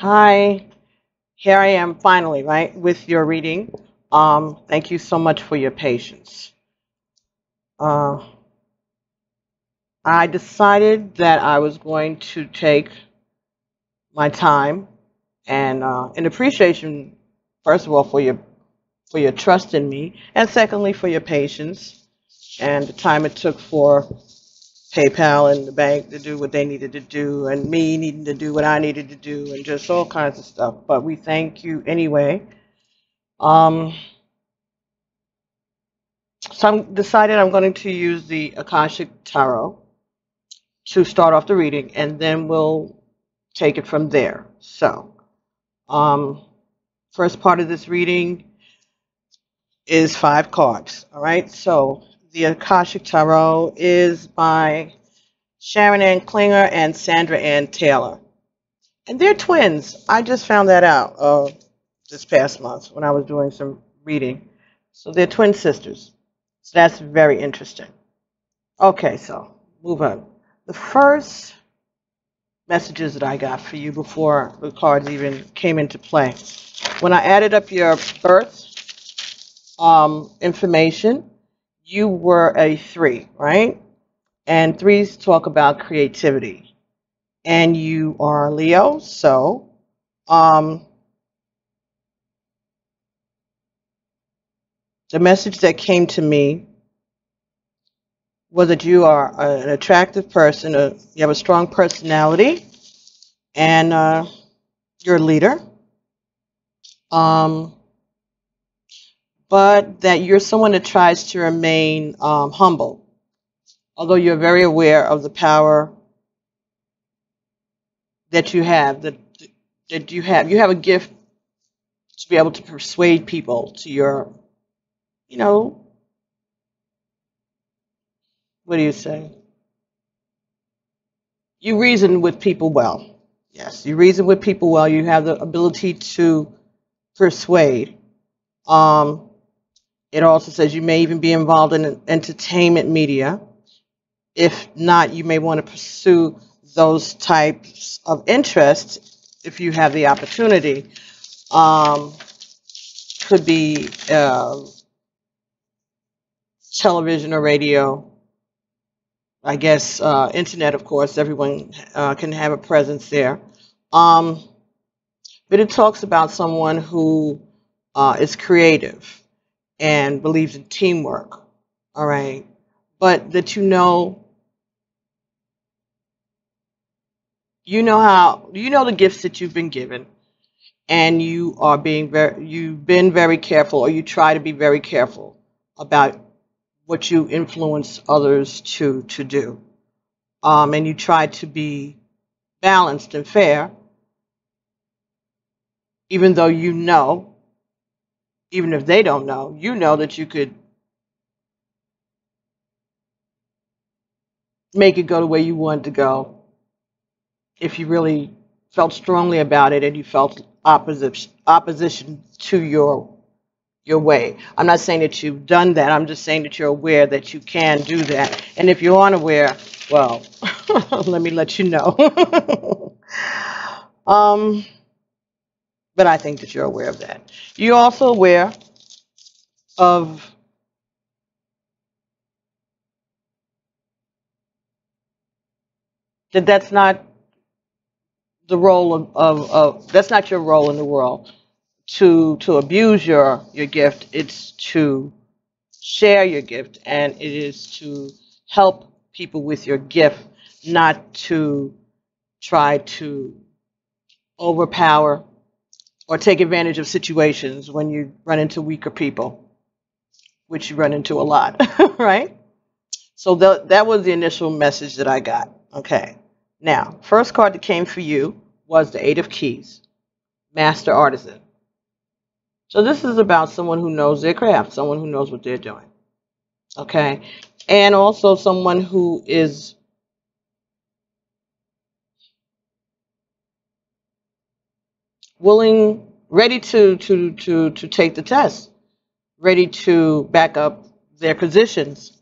Hi, here I am finally, right, with your reading. Thank you so much for your patience. Uh, I decided that I was going to take my time and in appreciation, first of all, for your trust in me, and secondly for your patience and the time it took for PayPal and the bank to do what they needed to do, and me needing to do what I needed to do, and just all kinds of stuff. But we thank you anyway. Um, So I'm decided I'm going to use the Akashic Tarot to start off the reading, and then we'll take it from there. So, um, first part of this reading is 5 cards. All right. So the Akashic Tarot is by Sharon Ann Klinger and Sandra Ann Taylor, and they're twins. I just found that out this past month when I was doing some reading. So they're twin sisters. So that's very interesting. Okay, so move on. The first messages that I got for you before the cards even came into play. When I added up your birth information, you were a 3, right? And threes talk about creativity. And you are Leo, so um, the message that came to me was that you are an attractive person, you have a strong personality, and you're a leader. Um, but that you're someone that tries to remain humble, although you're very aware of the power that you have, that you have a gift to be able to persuade people to your, you know, what do you say? You reason with people well. Yes, you reason with people well. You have the ability to persuade. Um, it also says you may even be involved in entertainment media. If not, you may want to pursue those types of interests if you have the opportunity. Um, could be television or radio. I guess internet, of course, everyone can have a presence there. Um, but it talks about someone who is creative and believes in teamwork. All right. But that you know the gifts that you've been given, and you've been very careful, or you try to be very careful about what you influence others to do, and you try to be balanced and fair, even though you know, even if they don't know, you know that you could make it go the way you wanted to go if you really felt strongly about it and you felt opposition to your way. I'm not saying that you've done that. I'm just saying that you're aware that you can do that. And if you're unaware, well, let me let you know. um, but I think that you're aware of that. You're also aware of that that's not the role of that's not your role in the world to abuse your gift. It's to share your gift, and it is to help people with your gift, not to try to overpower or take advantage of situations when you run into weaker people, which you run into a lot, right? So that was the initial message that I got. Okay. Now, first card that came for you was the 8 of Keys, Master Artisan. So this is about someone who knows their craft, someone who knows what they're doing. Okay. And also someone who is willing, ready to take the test, ready to back up their positions.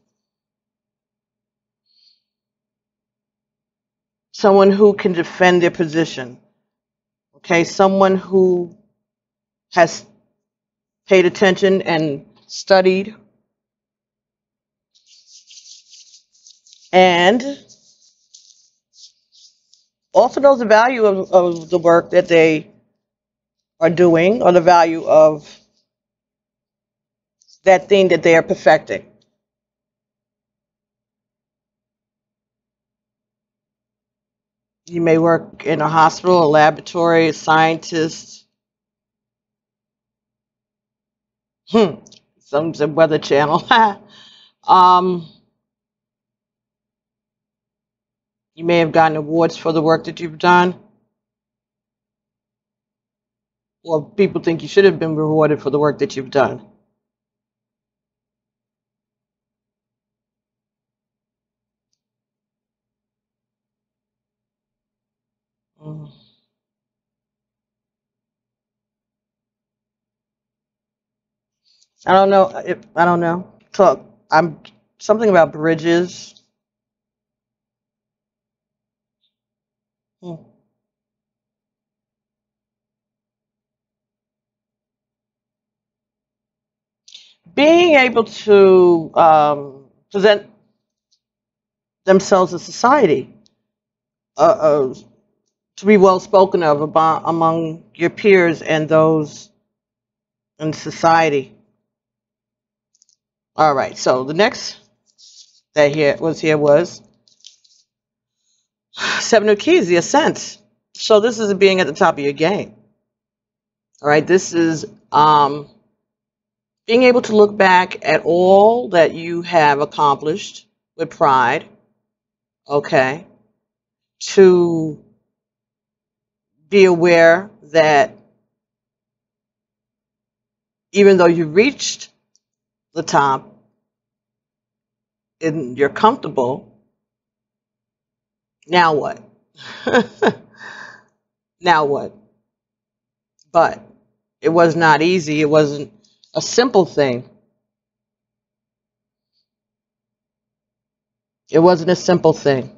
Someone who can defend their position. Okay, someone who has paid attention and studied and also knows the value of the work that they are doing, or the value of that thing that they are perfecting. You may work in a hospital, a laboratory, a scientist. Some Weather Channel. You may have gotten awards for the work that you've done, or people think you should have been rewarded for the work that you've done. Mm. I don't know if I don't know. Talk. I'm something about bridges. Hmm. Being able to present themselves in society, to be well spoken of among your peers and those in society. All right. So the next that here was Seven of Keys, the ascent. So this is being at the top of your game. All right. This is being able to look back at all that you have accomplished with pride. Okay. To be aware that even though you've reached the top and you're comfortable, now what? Now what? But it was not easy. It wasn't a simple thing. It wasn't a simple thing.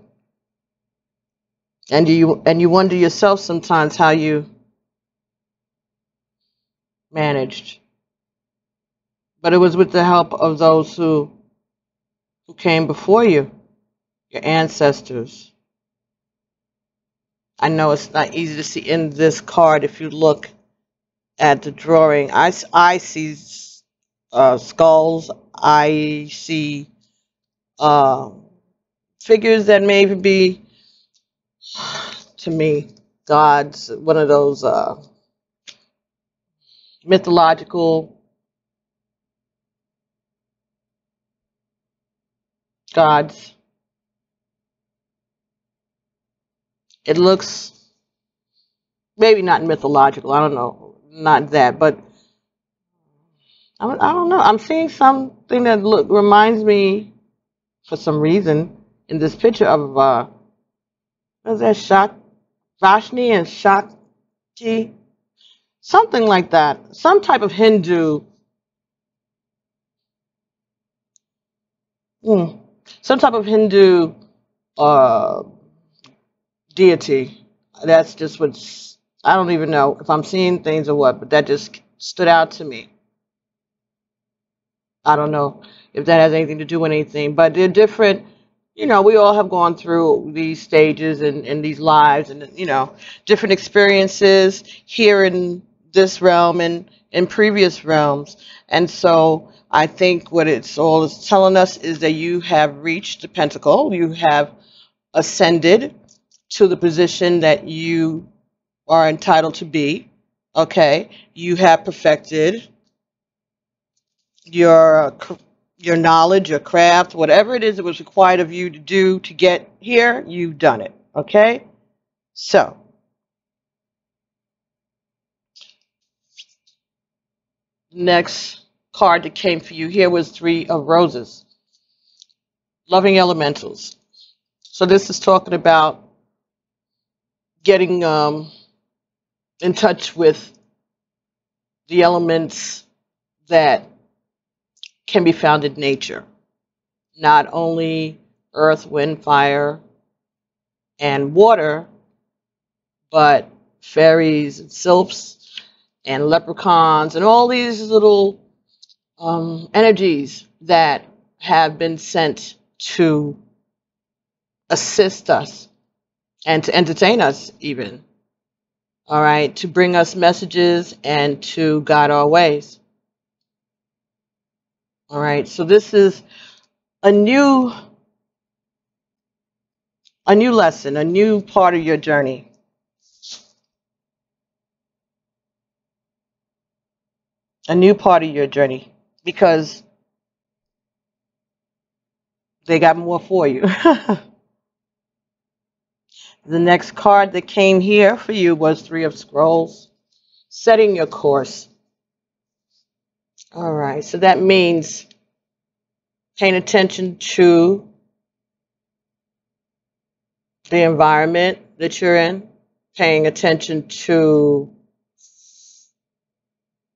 And you wonder yourself sometimes how you managed. But it was with the help of those who came before you, your ancestors. I know it's not easy to see in this card. If you look at the drawing, I see skulls. I see figures that may be, to me, gods. One of those mythological gods. It looks maybe not mythological. I don't know, not that, but I don't know. I'm seeing something that reminds me, for some reason, in this picture of what is that, Vashni and Shakti, something like that. Some type of Hindu, some type of Hindu uh, deity. That's just what's. I don't even know if I'm seeing things or what, but that just stood out to me. I don't know if that has anything to do with anything, but they're different. You know, we all have gone through these stages and these lives and, different experiences here in this realm and in previous realms. And so I think what it's all is telling us is that you have reached the pentacle. You have ascended to the position that you are entitled to be. Okay. You have perfected your knowledge, your craft, whatever it is that was required of you to do to get here, you've done it. Okay? So, next card that came for you here was Three of Roses. Loving elementals. So this is talking about getting in touch with the elements that can be found in nature. Not only earth, wind, fire, and water, but fairies and sylphs and leprechauns and all these little energies that have been sent to assist us and to entertain us even, all right, to bring us messages and to guide our ways. All right, so this is a new lesson, a new part of your journey. A new part of your journey, because they got more for you. The next card that came here for you was Three of Scrolls, setting your course. All right, so that means paying attention to the environment that you're in, paying attention to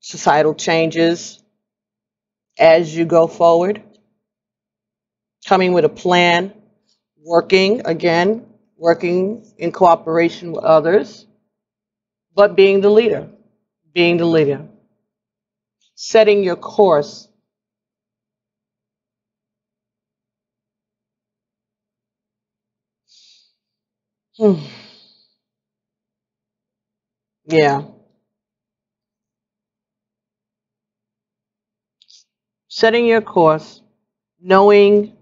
societal changes as you go forward, coming with a plan, working in cooperation with others, but being the leader, setting your course. Yeah. Setting your course, knowing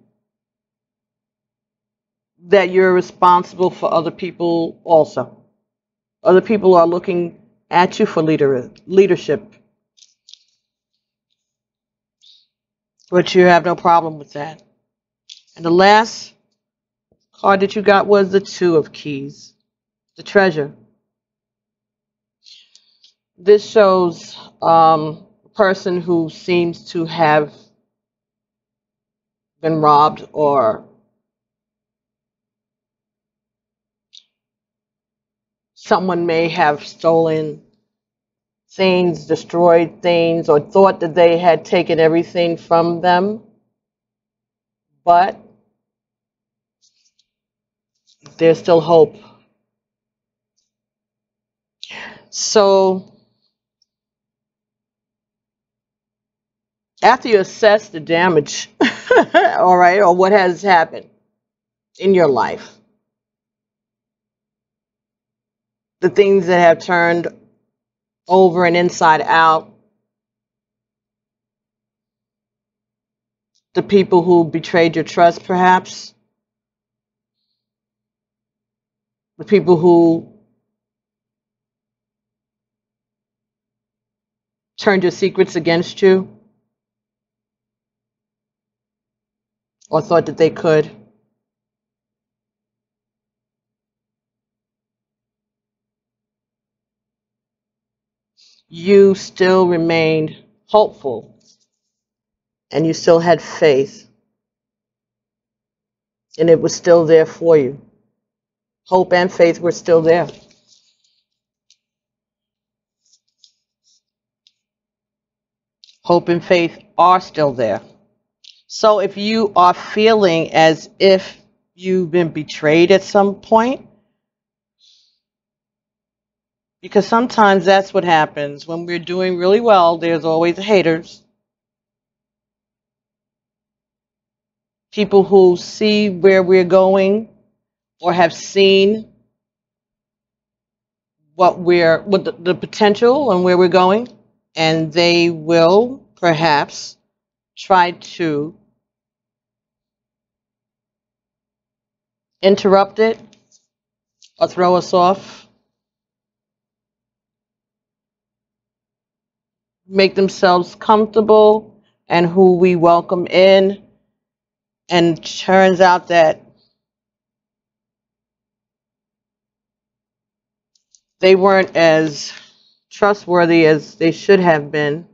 that you're responsible for other people also. Other people are looking at you for leadership, but you have no problem with that. And the last card that you got was the Two of Keys, the Treasure. This shows a person who seems to have been robbed, or someone may have stolen things, destroyed things, or thought that they had taken everything from them. But there's still hope. So after you assess the damage, all right, or what has happened in your life, the things that have turned over and inside out, the people who betrayed your trust, perhaps, the people who turned your secrets against you or thought that they could. You still remained hopeful and you still had faith, and it was still there for you. Hope and faith were still there. Hope and faith are still there. So if you are feeling as if you've been betrayed at some point, because sometimes that's what happens. When we're doing really well, there's always haters. People who see where we're going or have seen what the potential and where we're going, and they will perhaps try to interrupt it or throw us off, make themselves comfortable and who we welcome in, and turns out that they weren't as trustworthy as they should have been.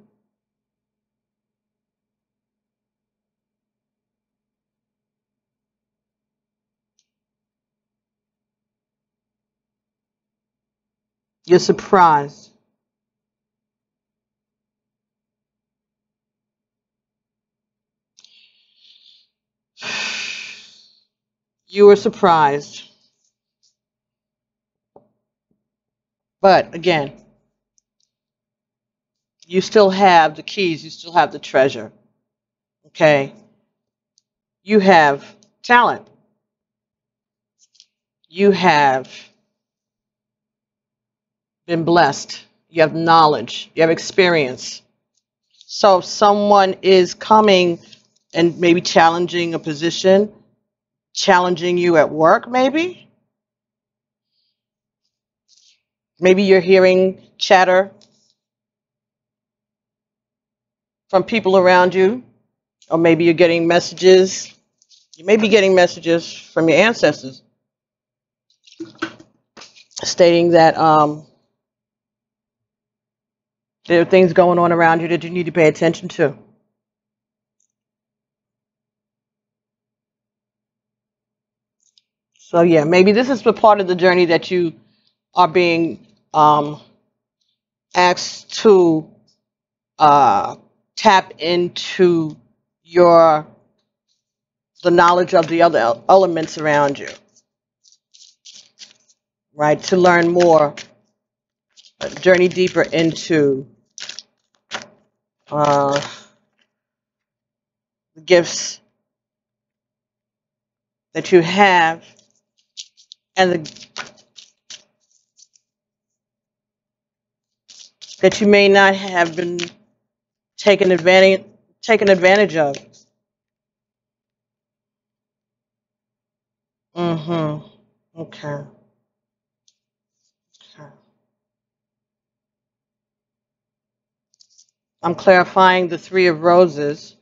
You're surprised. You were surprised. But again, you still have the keys, you still have the treasure. Okay? You have talent. You have been blessed. You have knowledge. You have experience. So if someone is coming and maybe challenging a position, challenging you at work, maybe you're hearing chatter from people around you, or maybe you're getting messages. You may be getting messages from your ancestors stating that there are things going on around you that you need to pay attention to. So yeah, maybe this is the part of the journey that you are being asked to tap into the knowledge of the other elements around you, right? To learn more, journey deeper into the gifts that you have and that you may not have been taken advantage of. Okay. Okay. I'm clarifying the Three of Roses,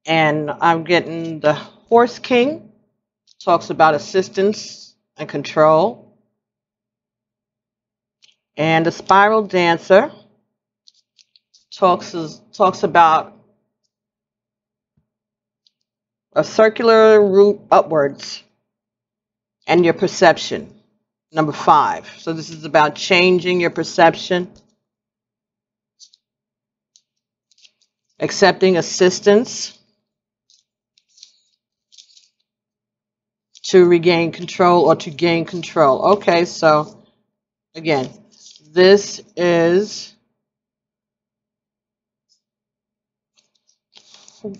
and I'm getting the Horse King. Talks about assistance and control. And the Spiral Dancer talks about a circular route upwards and your perception. Number 5. So this is about changing your perception, accepting assistance to regain control or to gain control. Okay, so again, this is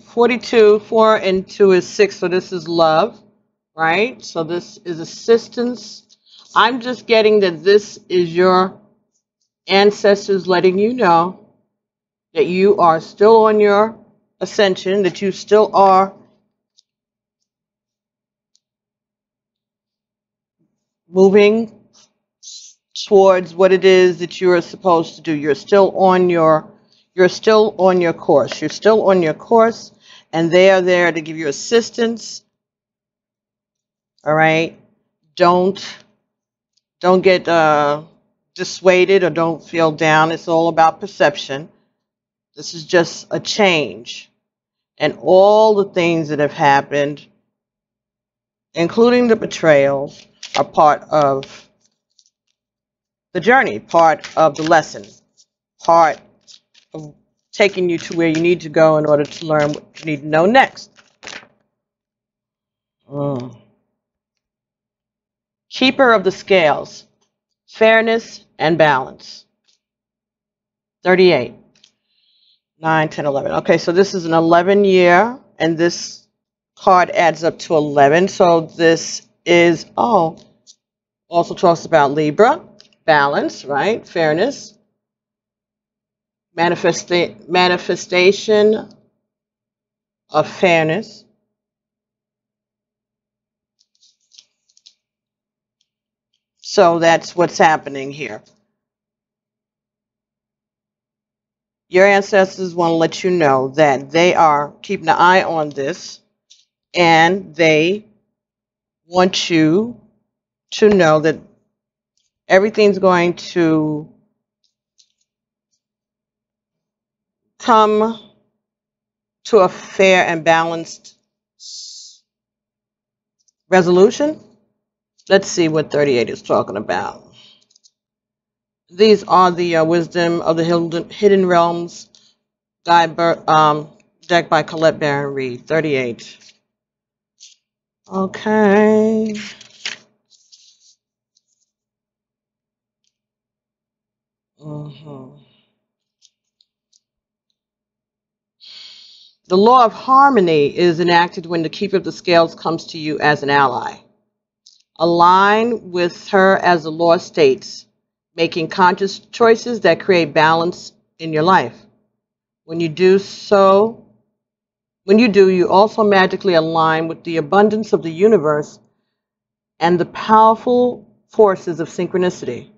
42, 4 and 2 is 6, so this is love, right? So this is assistance. I'm just getting that this is your ancestors letting you know that you are still on your ascension, that you still are moving towards what it is that you are supposed to do. You're still on your course. You're still on your course, and they are there to give you assistance. All right? Don't get dissuaded or don't feel down. It's all about perception. This is just a change. And all the things that have happened, including the betrayals, are part of the journey, part of the lesson, part of taking you to where you need to go in order to learn what you need to know next. Keeper of the scales, fairness and balance. 38. 9, 10, 11. Okay, so this is an 11 year, and this card adds up to 11. So this is, also talks about Libra, balance, right? Fairness. Manifestation of fairness. So that's what's happening here. Your ancestors want to let you know that they are keeping an eye on this, and they want you to know that everything's going to come to a fair and balanced resolution. Let's see what 38 is talking about. These are the Wisdom of the Hidden Realms deck by Colette Baron Reed. 38. Okay. Mhm. The law of harmony is enacted when the keeper of the scales comes to you as an ally. Align with her as the law states, making conscious choices that create balance in your life. When you do, you also magically align with the abundance of the universe and the powerful forces of synchronicity.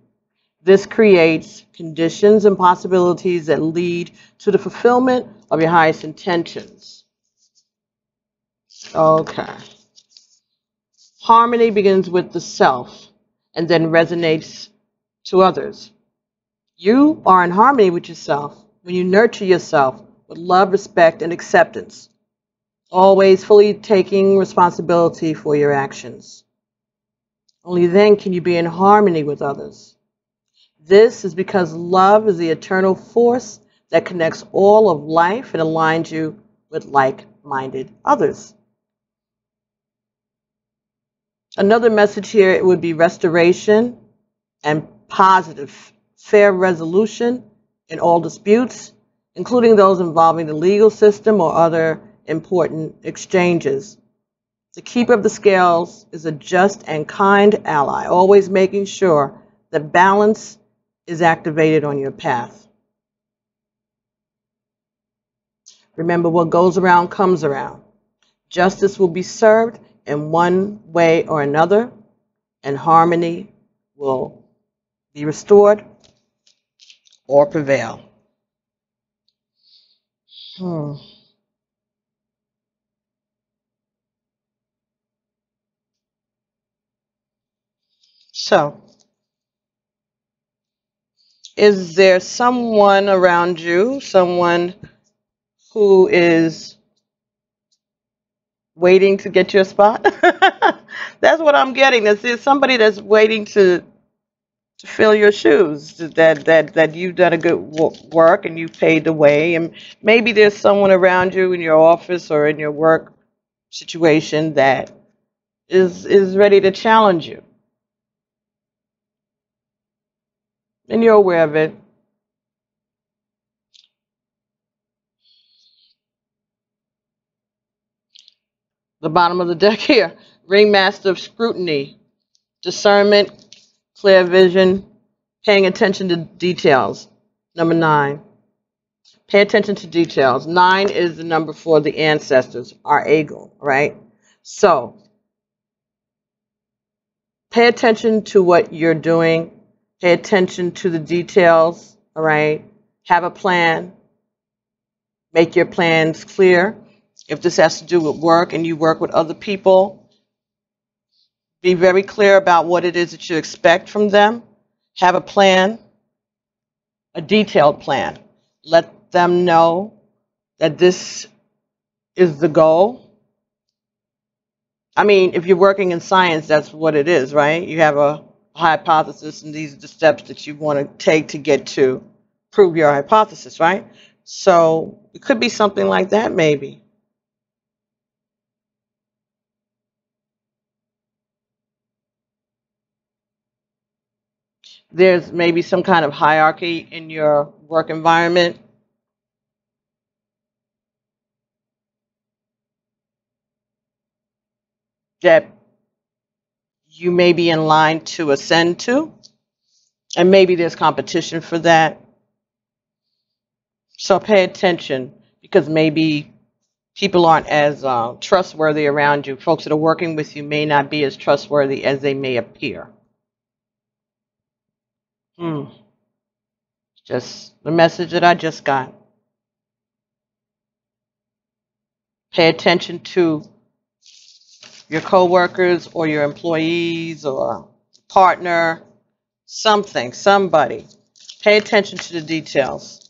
This creates conditions and possibilities that lead to the fulfillment of your highest intentions. Okay. Harmony begins with the self and then resonates to others. You are in harmony with yourself when you nurture yourself with love, respect, and acceptance, always fully taking responsibility for your actions. Only then can you be in harmony with others. This is because love is the eternal force that connects all of life and aligns you with like-minded others. Another message here would be restoration and positive, fair resolution in all disputes, including those involving the legal system or other important exchanges. The keeper of the scales is a just and kind ally, always making sure that balance is activated on your path. Remember, what goes around comes around. Justice will be served in one way or another, and harmony will be restored or prevail. So, is there someone around you, someone who is waiting to get you a spot? That's what I'm getting. There's somebody that's waiting to fill your shoes, that you've done a good work and you've paid the way. And maybe there's someone around you in your office or in your work situation that is ready to challenge you. And you're aware of it. The bottom of the deck here, ringmaster of scrutiny, discernment, clear vision, paying attention to details. Number 9. Pay attention to details. 9 is the number for the ancestors, our ego, right? So, pay attention to what you're doing. Pay attention to the details, all right? Have a plan. Make your plans clear. If this has to do with work and you work with other people, be very clear about what it is that you expect from them. Have a plan, a detailed plan. Let them know that this is the goal. I mean, if you're working in science, that's what it is, right? You have a hypothesis, and these are the steps that you want to take to get to prove your hypothesis, right? So it could be something like that, maybe. There's maybe some kind of hierarchy in your work environment. That you may be in line to ascend to, and maybe there's competition for that. So pay attention, because maybe people aren't as trustworthy around you. Folks that are working with you may not be as trustworthy as they may appear. Just the message that I just got. Pay attention to your coworkers or your employees or partner, somebody. Pay attention to the details.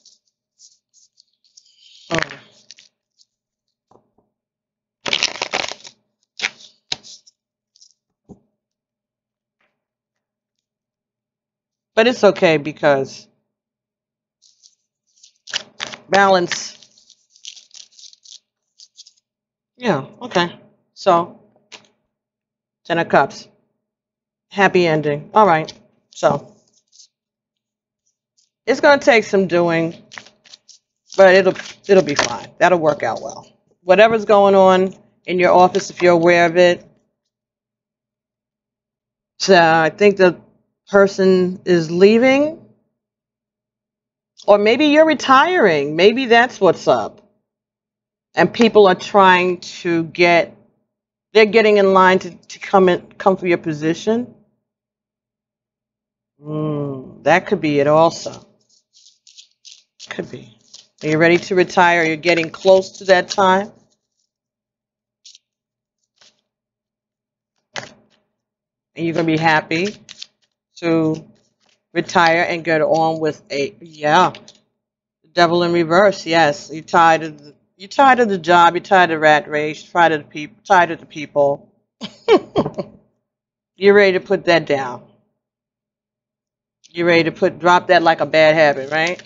But it's okay, because balance. Yeah, okay. So, 10 of Cups. Happy ending. All right. So, It's going to take some doing, but it'll be fine. That'll work out well. Whatever's going on in your office, if you're aware of it. So I think the person is leaving, or maybe you're retiring. Maybe that's what's up. And people are trying to they're getting in line to come for your position. That could be it also. Could be. Are you ready to retire? You're getting close to that time. And you're going to be happy to retire and get on with the devil in reverse. Yes, you're tired of the job, you're tired of the rat race, tired of the people. You're ready to put that down. You're ready to drop that like a bad habit, right?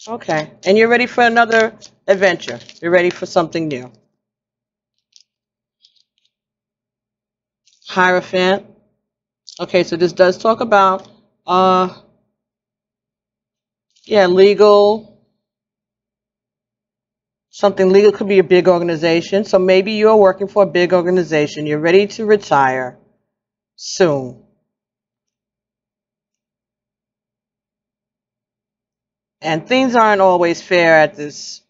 Okay. And you're ready for another adventure. You're ready for something new. Hierophant. Okay, so this does talk about legal. Something legal. Could be a big organization. So maybe you're working for a big organization. You're ready to retire soon. And things aren't always fair at this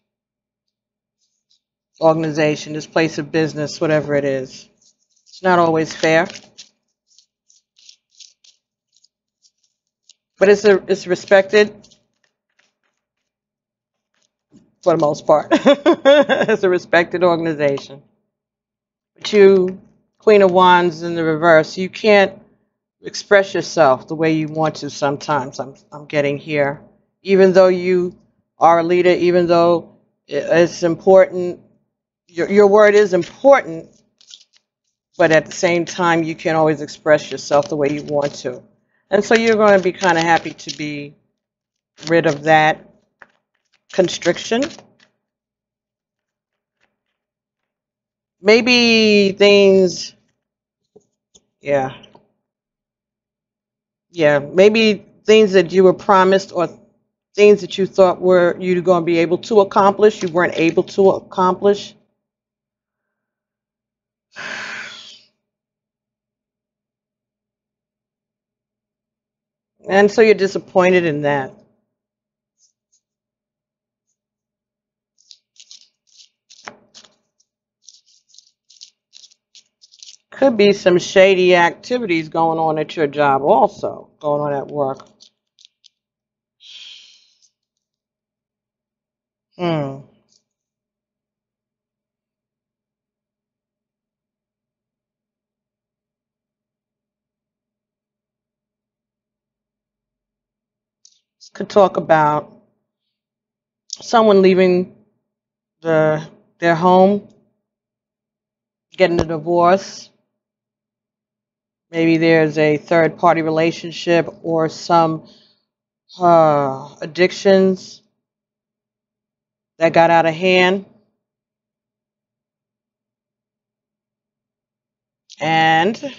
organization, this place of business, whatever it is. It's not always fair. But it's respected for the most part. It's a respected organization. But you, Queen of Wands in the reverse, you can't express yourself the way you want to sometimes. I'm getting here. Even though you are a leader, even though it's important, your word is important, but at the same time, you can't always express yourself the way you want to. And so you're going to be kind of happy to be rid of that constriction. Maybe things, maybe things that you were promised or things that you thought you're going to be able to accomplish, you weren't able to accomplish. And so you're disappointed in that. Could be some shady activities going on at your job also, going on at work. This could talk about someone leaving their home, getting a divorce. Maybe there's a third-party relationship or some addictions that got out of hand. And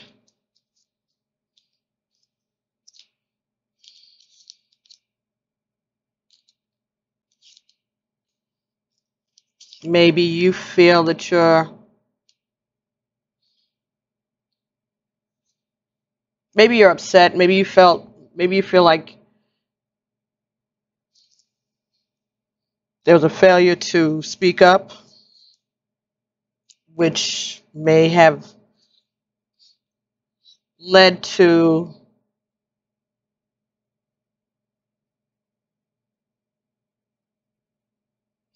maybe you feel that maybe you're upset. Maybe you feel like there was a failure to speak up, which may have led to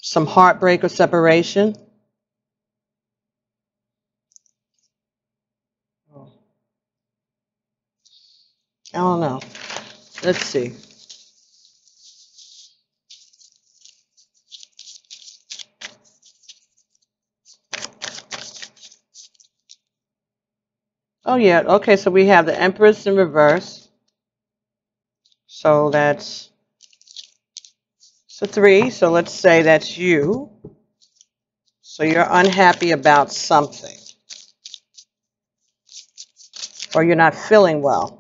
some heartbreak or separation. I don't know. Let's see. Oh, yeah. Okay, so we have the Empress in reverse. So that's 3. So let's say that's you. So you're unhappy about something. Or you're not feeling well.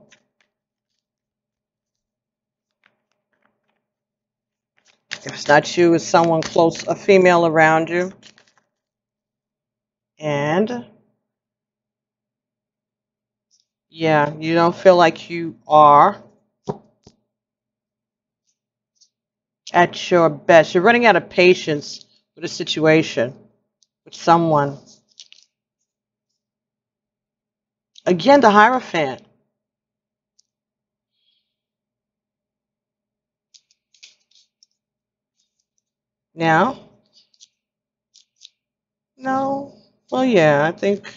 If it's not you, it's someone close, a female around you. And yeah, you don't feel like you are at your best. You're running out of patience with a situation, with someone. Again, the Hierophant. Now, no. Well, yeah, I think.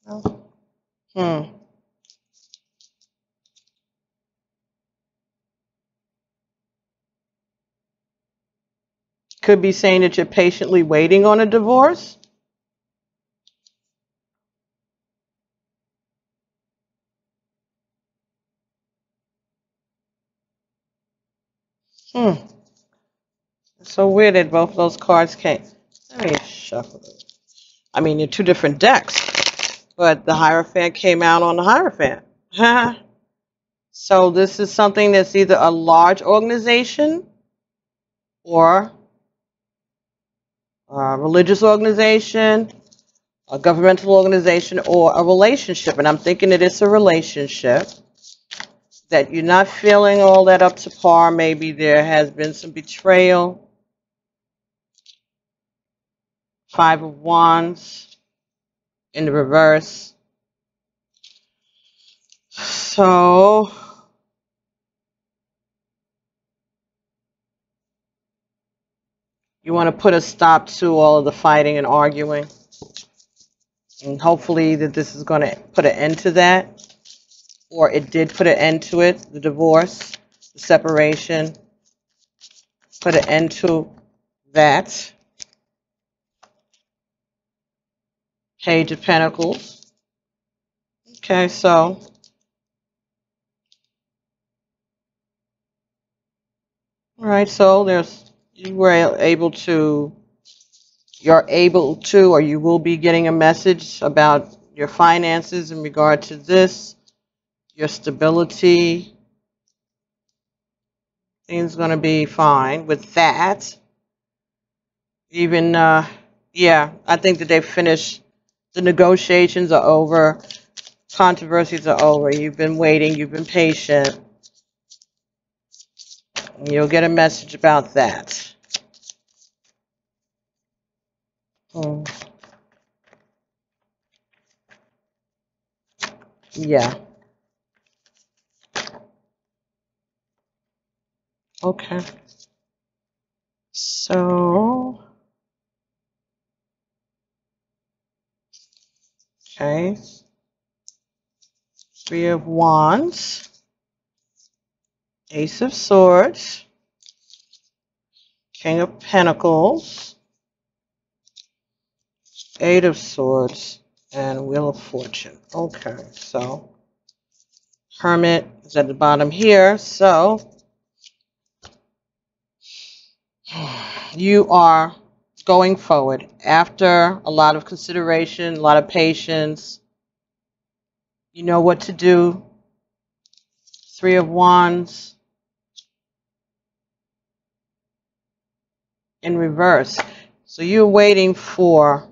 No. Could be saying that you're patiently waiting on a divorce. It's so weird that both of those cards came. Let me shuffle it. I mean, they're two different decks, but the Hierophant came out on the Hierophant. So this is something that's either a large organization or a religious organization, a governmental organization, or a relationship. And I'm thinking that it's a relationship, that you're not feeling all that up to par. Maybe there has been some betrayal. Five of Wands in the reverse. So you want to put a stop to all of the fighting and arguing. And hopefully that this is going to put an end to that. Or it did put an end to it. The divorce, the separation. Put an end to that. Page of Pentacles. Okay, so all right, so you're able to, or you will be getting a message about your finances in regard to this, your stability. Things going to be fine with that. Even, yeah, I think that they've finished. The negotiations are over. Controversies are over. You've been waiting. You've been patient. You'll get a message about that. Yeah. Okay. So, okay. Three of Wands. Ace of Swords. King of Pentacles. Eight of Swords. And Wheel of Fortune. Okay, so Hermit is at the bottom here. So you are going forward after a lot of consideration, a lot of patience. You know what to do. Three of Wands in reverse. So you're waiting for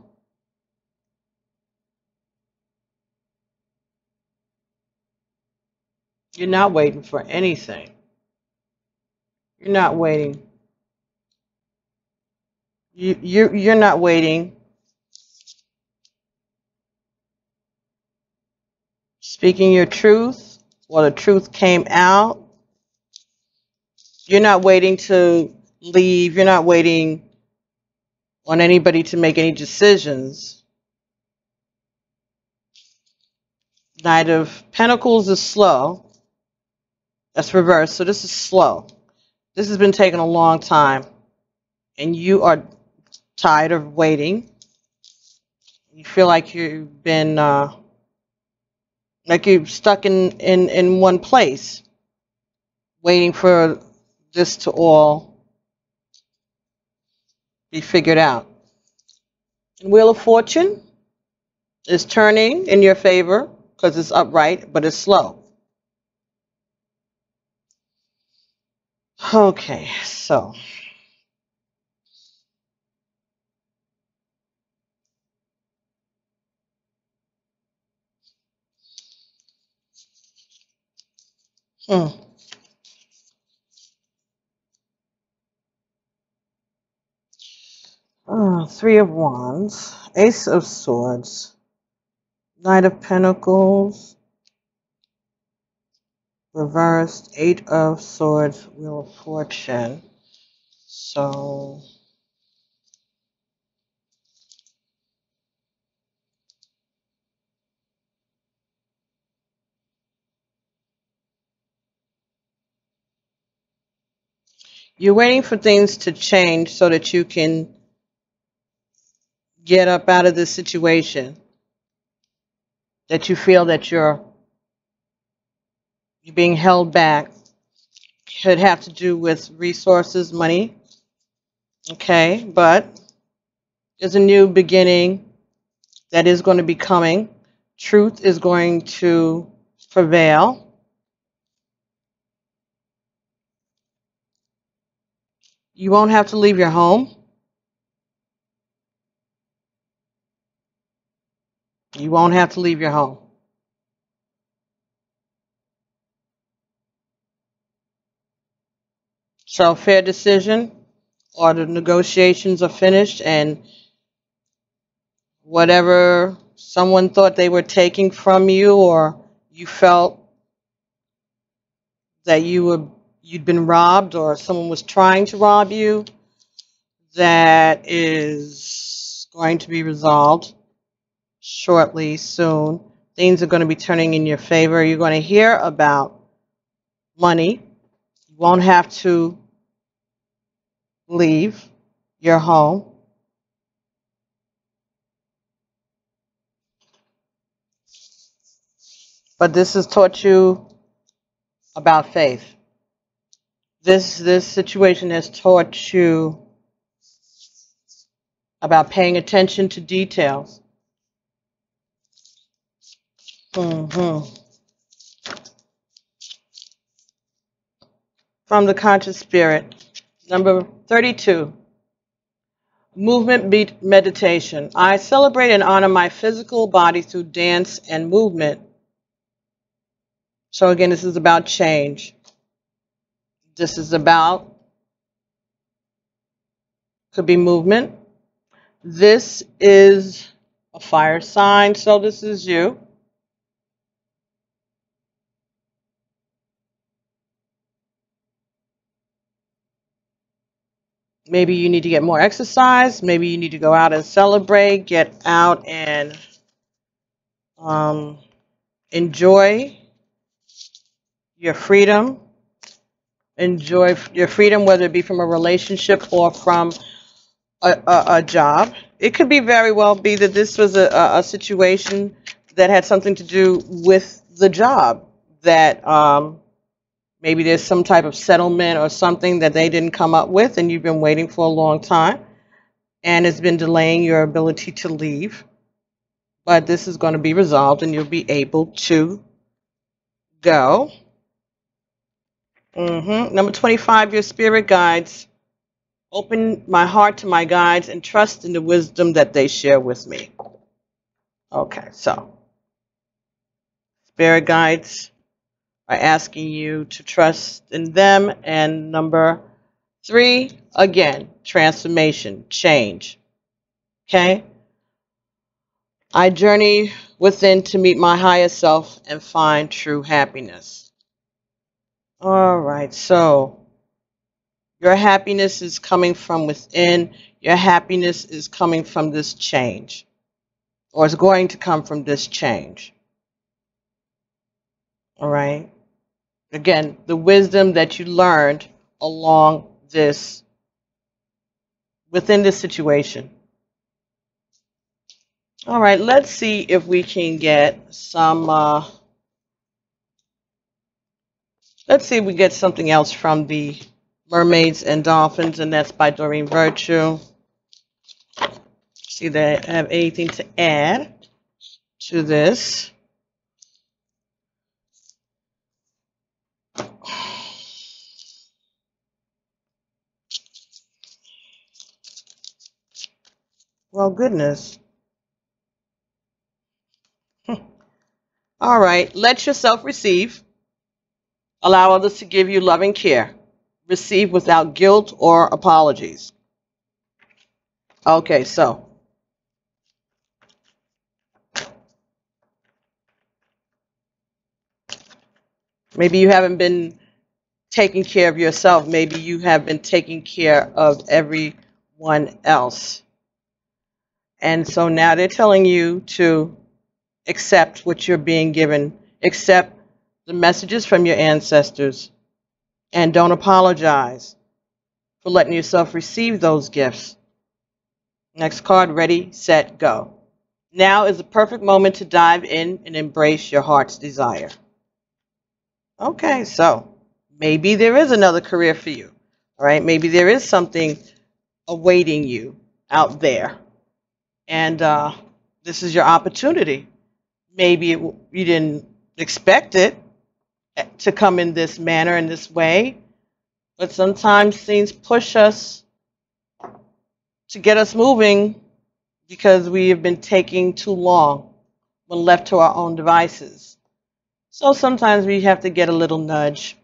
you're not waiting for anything. You're not waiting. You're not waiting. Speaking your truth, or the truth came out. You're not waiting to leave. You're not waiting on anybody to make any decisions. Knight of Pentacles is slow. That's reverse. So this is slow. This has been taking a long time. And you are tired of waiting. You feel like you've been, like you're stuck in one place, waiting for this to all be figured out. And Wheel of Fortune is turning in your favor because it's upright, but it's slow. Okay, so Three of Wands, Ace of Swords, Knight of Pentacles, reversed, Eight of Swords, Wheel of Fortune. So you're waiting for things to change so that you can get up out of this situation that you feel that you're being held back. Could have to do with resources, money. Okay, but there's a new beginning that is going to be coming. Truth is going to prevail. You won't have to leave your home. You won't have to leave your home. So fair decision, or the negotiations are finished, and whatever someone thought they were taking from you, or you felt that you'd been robbed, or someone was trying to rob you, that is going to be resolved shortly, soon. Things are going to be turning in your favor. You're going to hear about money. You won't have to leave your home. But this has taught you about faith. This situation has taught you about paying attention to details. From the conscious spirit. Number 32. Movement beat meditation. I celebrate and honor my physical body through dance and movement. So again, this is about change. This is about, could be movement. This is a fire sign, so this is you. Maybe you need to get more exercise. Maybe you need to go out and celebrate, get out and enjoy your freedom. Enjoy your freedom, whether it be from a relationship or from a job. It could be very well be that this was a situation that had something to do with the job, that maybe there's some type of settlement or something that they didn't come up with and you've been waiting for a long time and it's been delaying your ability to leave. But this is going to be resolved and you'll be able to go. Number 25, your spirit guides. Open my heart to my guides and trust in the wisdom that they share with me. Okay, so spirit guides are asking you to trust in them. And number 3, again, transformation, change. Okay? I journey within to meet my higher self and find true happiness. All right, so your happiness is coming from within. Your happiness is coming from this change, or is going to come from this change. All right? Again, the wisdom that you learned along this, within this situation. All right, let's see if we can get some, let's see if we get something else from the Mermaids and Dolphins, and that's by Doreen Virtue. See if they have anything to add to this. Well, goodness. All right. Let yourself receive. Allow others to give you loving care. Receive without guilt or apologies. Okay, so maybe you haven't been taking care of yourself. Maybe you have been taking care of everyone else. And so now they're telling you to accept what you're being given, accept the messages from your ancestors, and don't apologize for letting yourself receive those gifts. Next card, ready, set, go. Now is the perfect moment to dive in and embrace your heart's desire. Okay, so maybe there is another career for you. All right, maybe there is something awaiting you out there. And this is your opportunity. Maybe you didn't expect it to come in this manner, in this way, but sometimes things push us to get us moving because we have been taking too long when left to our own devices. So sometimes we have to get a little nudge.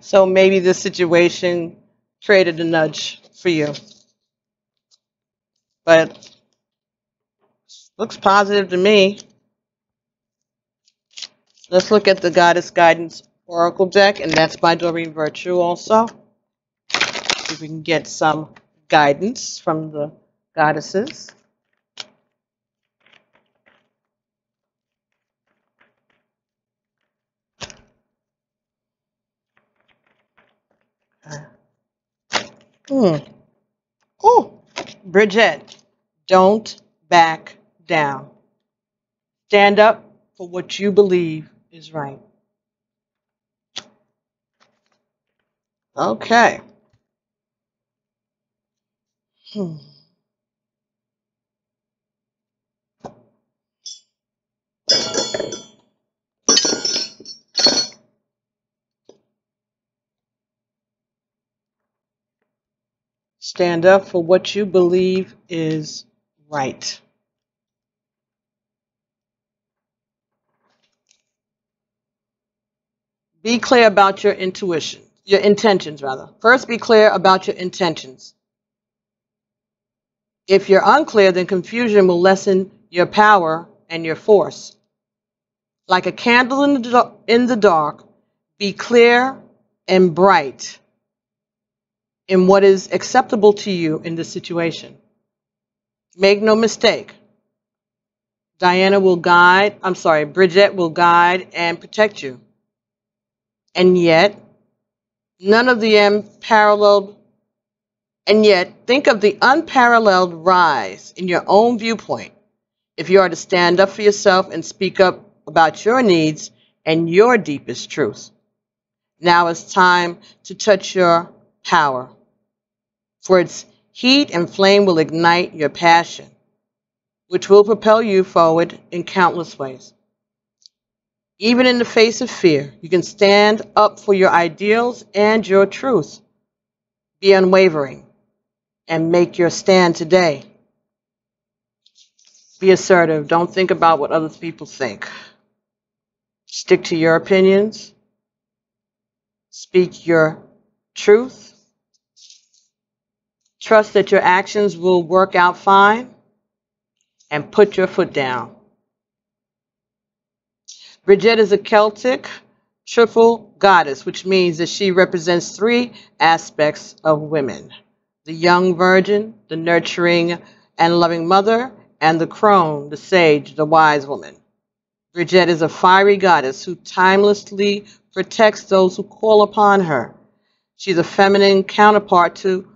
So maybe this situation created a nudge for you. But looks positive to me. Let's look at the Goddess Guidance Oracle deck, and that's by Doreen Virtue also. See if we can get some guidance from the goddesses. Oh, Bridget, don't back down. Stand up for what you believe is right. Okay. Stand up for what you believe is right. Be clear about your intuition, your intentions rather. First, be clear about your intentions. If you're unclear, then confusion will lessen your power and your force. Like a candle in the dark, be clear and bright in what is acceptable to you in this situation. Make no mistake. Bridget will guide and protect you. And yet, think of the unparalleled rise in your own viewpoint if you are to stand up for yourself and speak up about your needs and your deepest truth. Now it's time to touch your power, for its heat and flame will ignite your passion, which will propel you forward in countless ways. Even in the face of fear, you can stand up for your ideals and your truth. Be unwavering and make your stand today. Be assertive. Don't think about what other people think. Stick to your opinions. Speak your truth. Trust that your actions will work out fine. And put your foot down. Bridget is a Celtic triple goddess, which means that she represents three aspects of women: the young virgin, the nurturing and loving mother, and the crone, the sage, the wise woman. Bridget is a fiery goddess who timelessly protects those who call upon her. She's a feminine counterpart to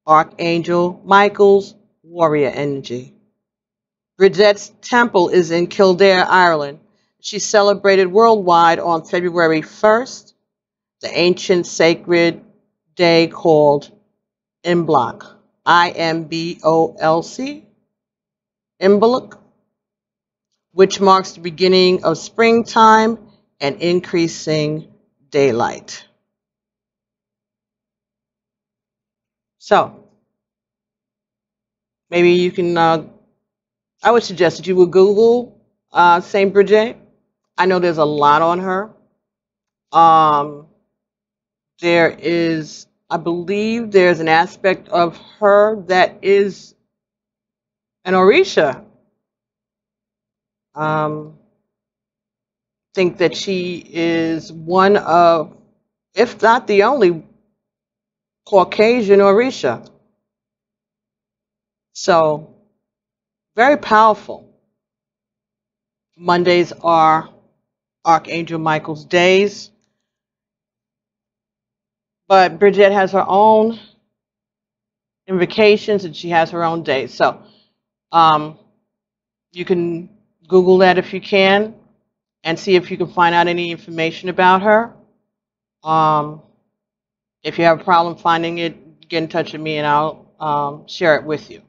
Archangel Michael's warrior energy. Bridget's temple is in Kildare, Ireland. She's celebrated worldwide on February 1st, the ancient sacred day called Imbolc, Imbolc, Imbolc, which marks the beginning of springtime and increasing daylight. So, Maybe you can, I would suggest that you would Google Saint Bridget. I know there's a lot on her. Um, there is, I believe there's an aspect of her that is an Orisha. Think that she is one of, if not the only, Caucasian Orisha. So, very powerful. Mondays are Archangel Michael's days, but Bridget has her own invocations and she has her own days. So, you can Google that if you can and see if you can find out any information about her. If you have a problem finding it, get in touch with me and I'll share it with you.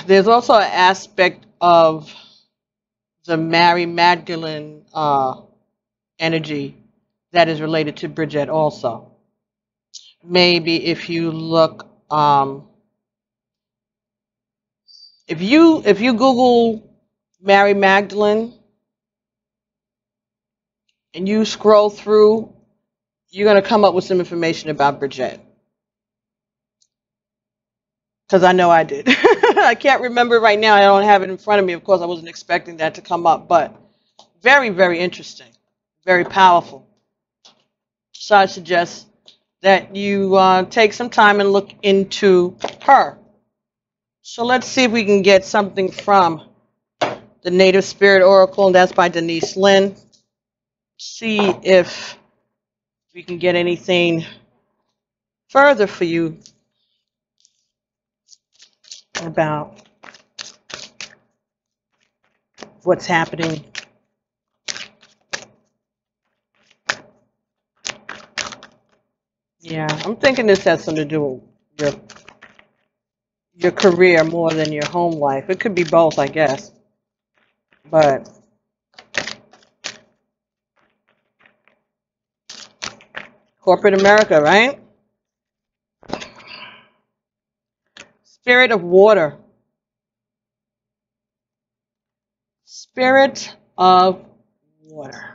There's also an aspect of the Mary Magdalene energy that is related to Bridget also. Maybe if you look, if you Google Mary Magdalene and you scroll through, you're going to come up with some information about Bridget. Because I know I did. I can't remember right now. I don't have it in front of me. Of course, I wasn't expecting that to come up, but very, very interesting, very powerful. So I suggest that you take some time and look into her. So let's see if we can get something from the Native Spirit Oracle, and that's by Denise Lynn. See if we can get anything further for you about what's happening. Yeah, I'm thinking this has something to do with your career more than your home life. It could be both, I guess. But corporate America, right? Spirit of water. Spirit of water.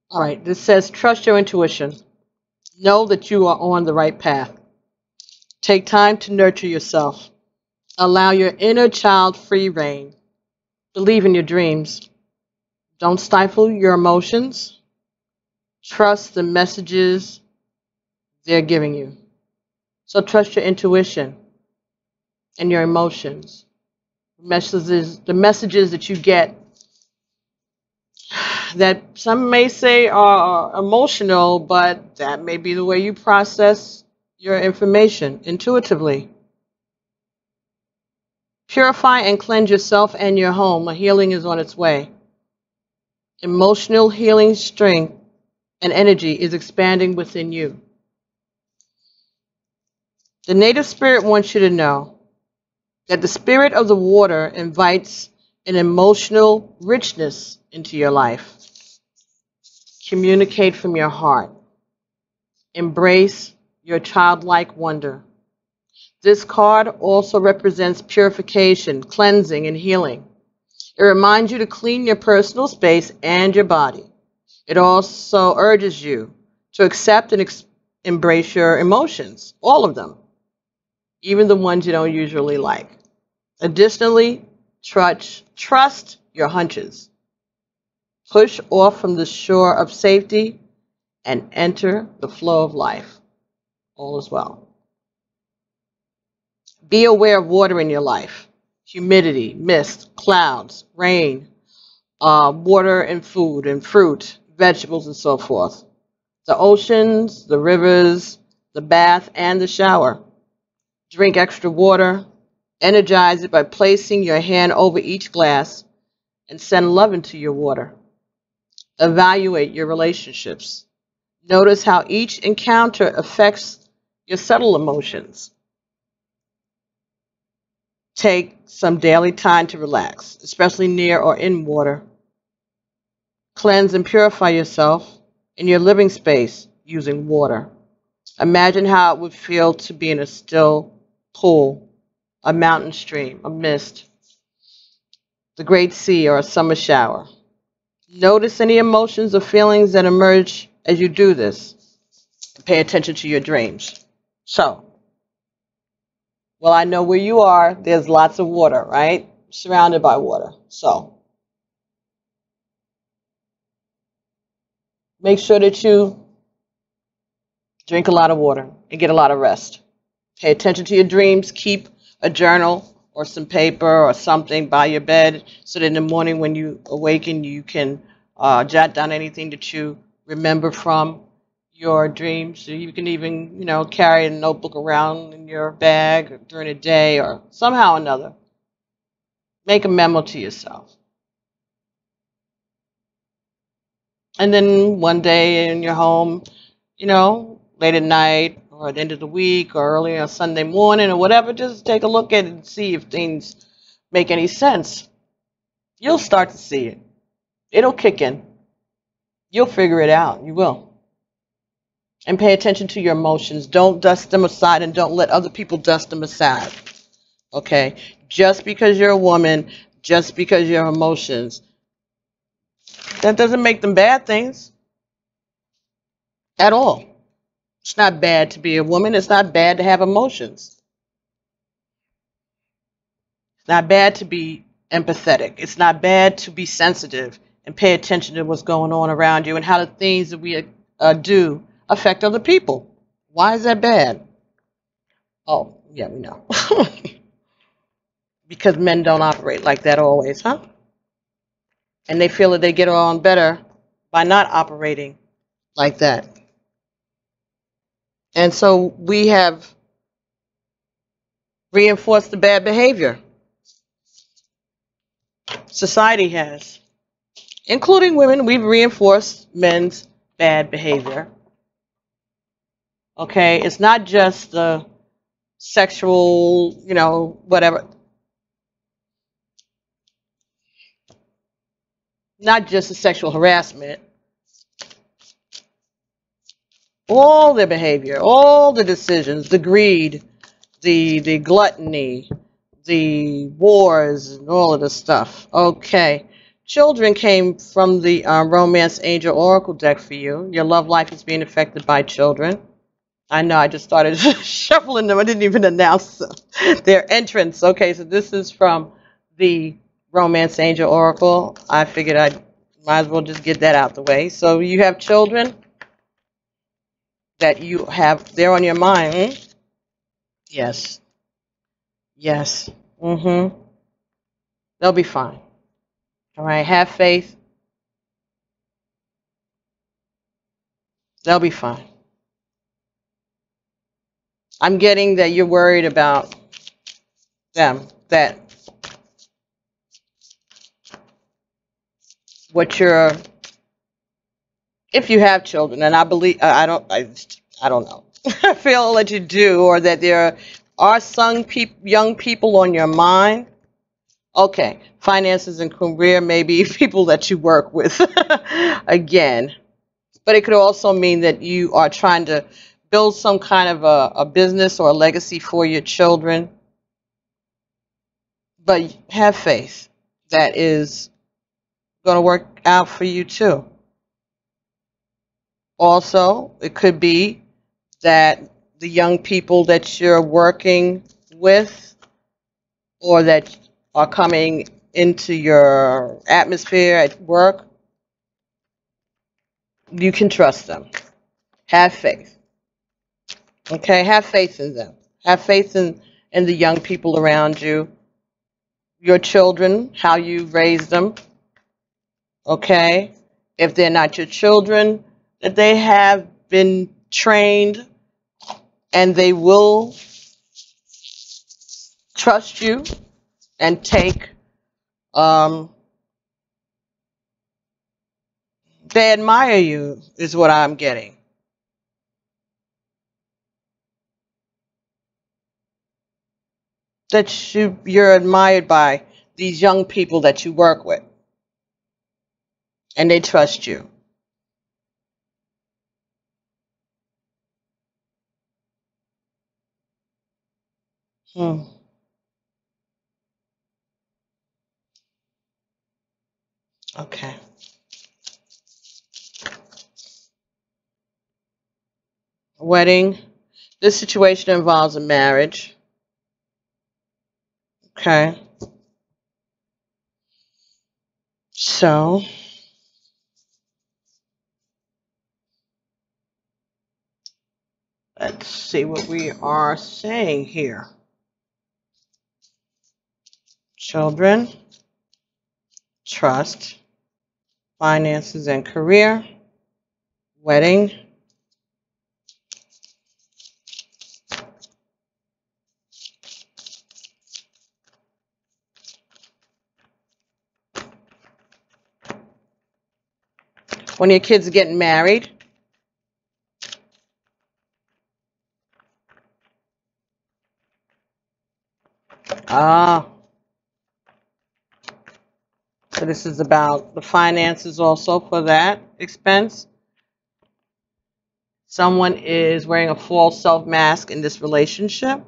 All right, this says trust your intuition. Know that you are on the right path. Take time to nurture yourself. Allow your inner child free reign. Believe in your dreams. Don't stifle your emotions. Trust the messages they're giving you. So trust your intuition and your emotions. The messages that you get that some may say are emotional, but that may be the way you process your information intuitively. Purify and cleanse yourself and your home. A healing is on its way. Emotional healing strength and energy is expanding within you. The native spirit wants you to know that the spirit of the water invites an emotional richness into your life. Communicate from your heart. Embrace your childlike wonder. This card also represents purification, cleansing, and healing. It reminds you to clean your personal space and your body. It also urges you to accept and embrace your emotions, all of them, even the ones you don't usually like. Additionally, trust your hunches. Push off from the shore of safety and enter the flow of life. All is well. Be aware of water in your life. Humidity, mist, clouds, rain, water and food and fruit, vegetables and so forth. The oceans, the rivers, the bath, and the shower. Drink extra water. Energize it by placing your hand over each glass and send love into your water. Evaluate your relationships. Notice how each encounter affects your subtle emotions. Take some daily time to relax, especially near or in water. Cleanse and purify yourself in your living space using water. Imagine how it would feel to be in a still pool, a mountain stream, a mist, the great sea, or a summer shower. Notice any emotions or feelings that emerge as you do this. Pay attention to your dreams. So, well, I know where you are. There's lots of water, right? Surrounded by water. So, make sure that you drink a lot of water and get a lot of rest. Pay attention to your dreams. Keep a journal or some paper or something by your bed so that in the morning when you awaken, you can jot down anything that you remember from your dreams. So you can even, carry a notebook around in your bag during the day or somehow or another. Make a memo to yourself. And then one day in your home, late at night or at the end of the week or early on Sunday morning or whatever, just take a look at it and see if things make any sense. You'll start to see it. It'll kick in. You'll figure it out. You will. And pay attention to your emotions. Don't dust them aside and don't let other people dust them aside. Okay? Just because you're a woman, just because your emotions, that doesn't make them bad things at all. It's not bad to be a woman. It's not bad to have emotions. It's not bad to be empathetic. It's not bad to be sensitive and pay attention to what's going on around you and how the things that we do affect other people. Why is that bad? Oh, yeah, we know. Because men don't operate like that always, huh? And they feel that they get on better by not operating like that. And so we have reinforced the bad behavior. Society has. Including women, we've reinforced men's bad behavior. Okay, it's not just the sexual, whatever. Not just the sexual harassment. All their behavior, all the decisions, the greed, the gluttony, the wars, and all of this stuff. Okay. Children came from the Romance Angel Oracle deck for you. Your love life is being affected by children. I know, I just started shuffling them. I didn't even announce their entrance. Okay, so this is from the Romance Angel Oracle. I figured I might as well just get that out the way. So you have children that you have, they're on your mind. Yes. Yes. They'll be fine. All right, have faith. They'll be fine. I'm getting that you're worried about them, that what you're, if you have children, and I believe, I don't know. I feel that you do, or that there are some young people on your mind. Okay, finances and career, maybe people that you work with, again. But it could also mean that you are trying to build some kind of a business or a legacy for your children. But have faith that is going to work out for you too. Also, it could be that the young people that you're working with or that are coming into your atmosphere at work, you can trust them. Have faith. Okay, have faith in them. Have faith in the young people around you, your children, how you raise them. Okay, if they're not your children, that they have been trained and they will trust you and take, um, they admire you is what I'm getting. That you're admired by these young people that you work with, and they trust you. Hmm. Okay. Wedding. This situation involves a marriage. Okay. So, let's see what we are saying here. Children, trust, finances and career, wedding. When your kids are getting married. Ah, so this is about the finances also for that expense. Someone is wearing a false self mask in this relationship.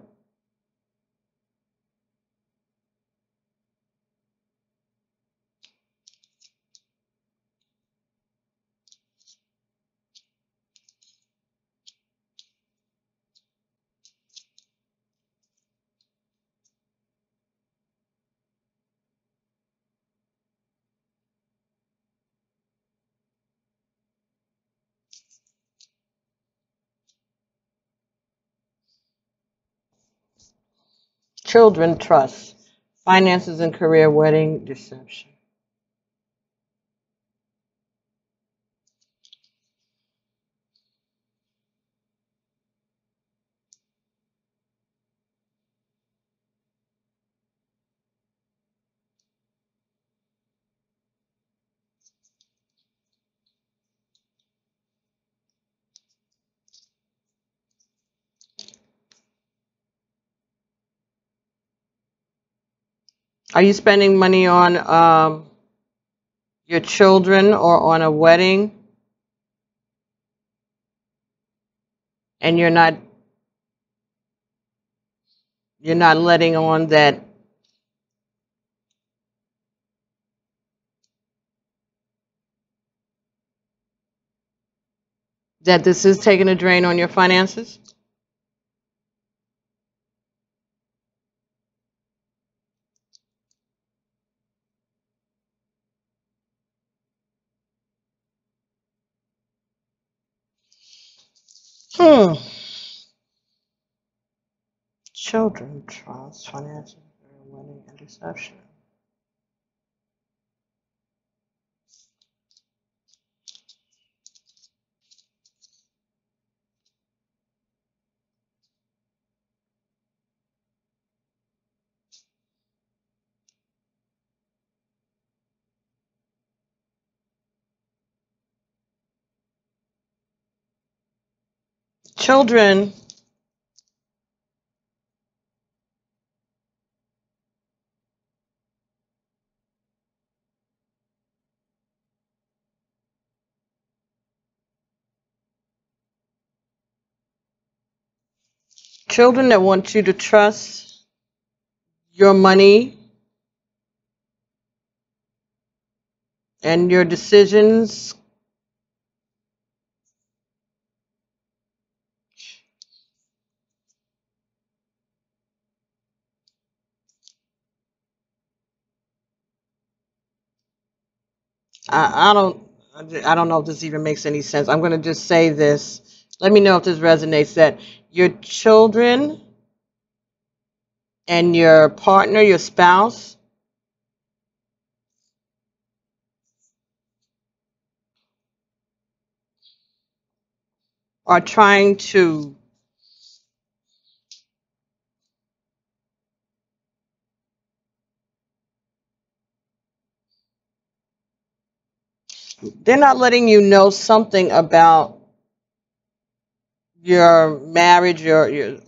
Children, trust, finances and career, wedding, deception. Are you spending money on your children or on a wedding, and you're not letting on that this is taking a drain on your finances? Hmm. Children, trust, finances, career, wedding, and deception. Children, children that want you to trust your money and your decisions. I don't I don't know if this even makes any sense. I'm going to just say this. Let me know if this resonates. That your children and your partner, your spouse, are trying to they're not letting you know something about your marriage, okay,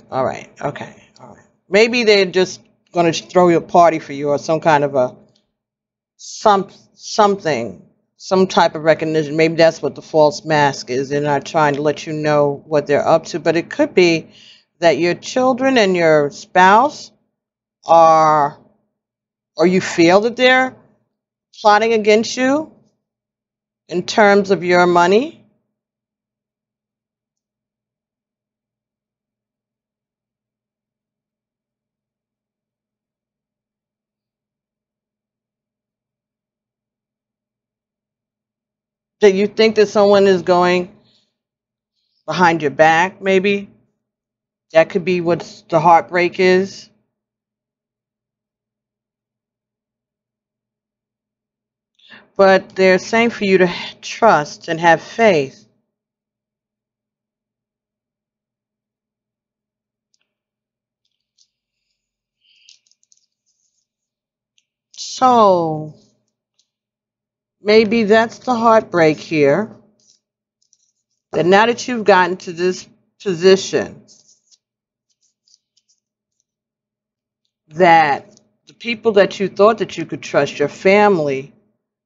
all right, okay, all right. Maybe they're just going to throw you a party for you or some kind of a something, some type of recognition. Maybe that's what the false mask is. They're not trying to let you know what they're up to, but it could be that your children and your spouse are, or you feel that they're plotting against you in terms of your money. That you think that someone is going behind your back, maybe. That could be what the heartbreak is. But they're saying for you to trust and have faith. So maybe that's the heartbreak here. That now that you've gotten to this position, that the people that you thought that you could trust, your family,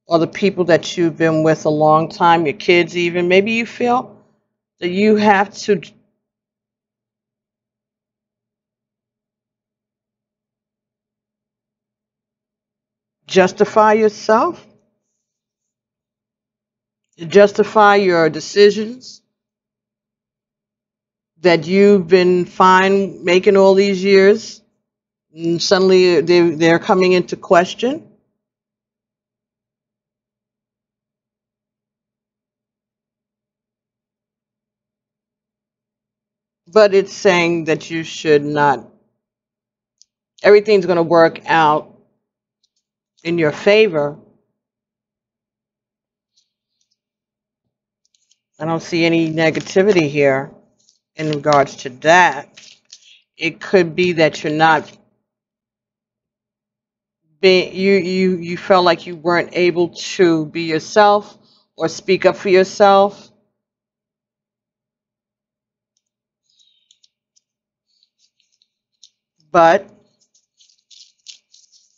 or the people that you've been with a long time, your kids even, maybe you feel that you have to justify yourself, justify your decisions that you've been fine making all these years, and suddenly they're coming into question. But it's saying that you should not, everything's going to work out in your favor. I don't see any negativity here in regards to that. It could be that you're not being, you felt like you weren't able to be yourself or speak up for yourself. But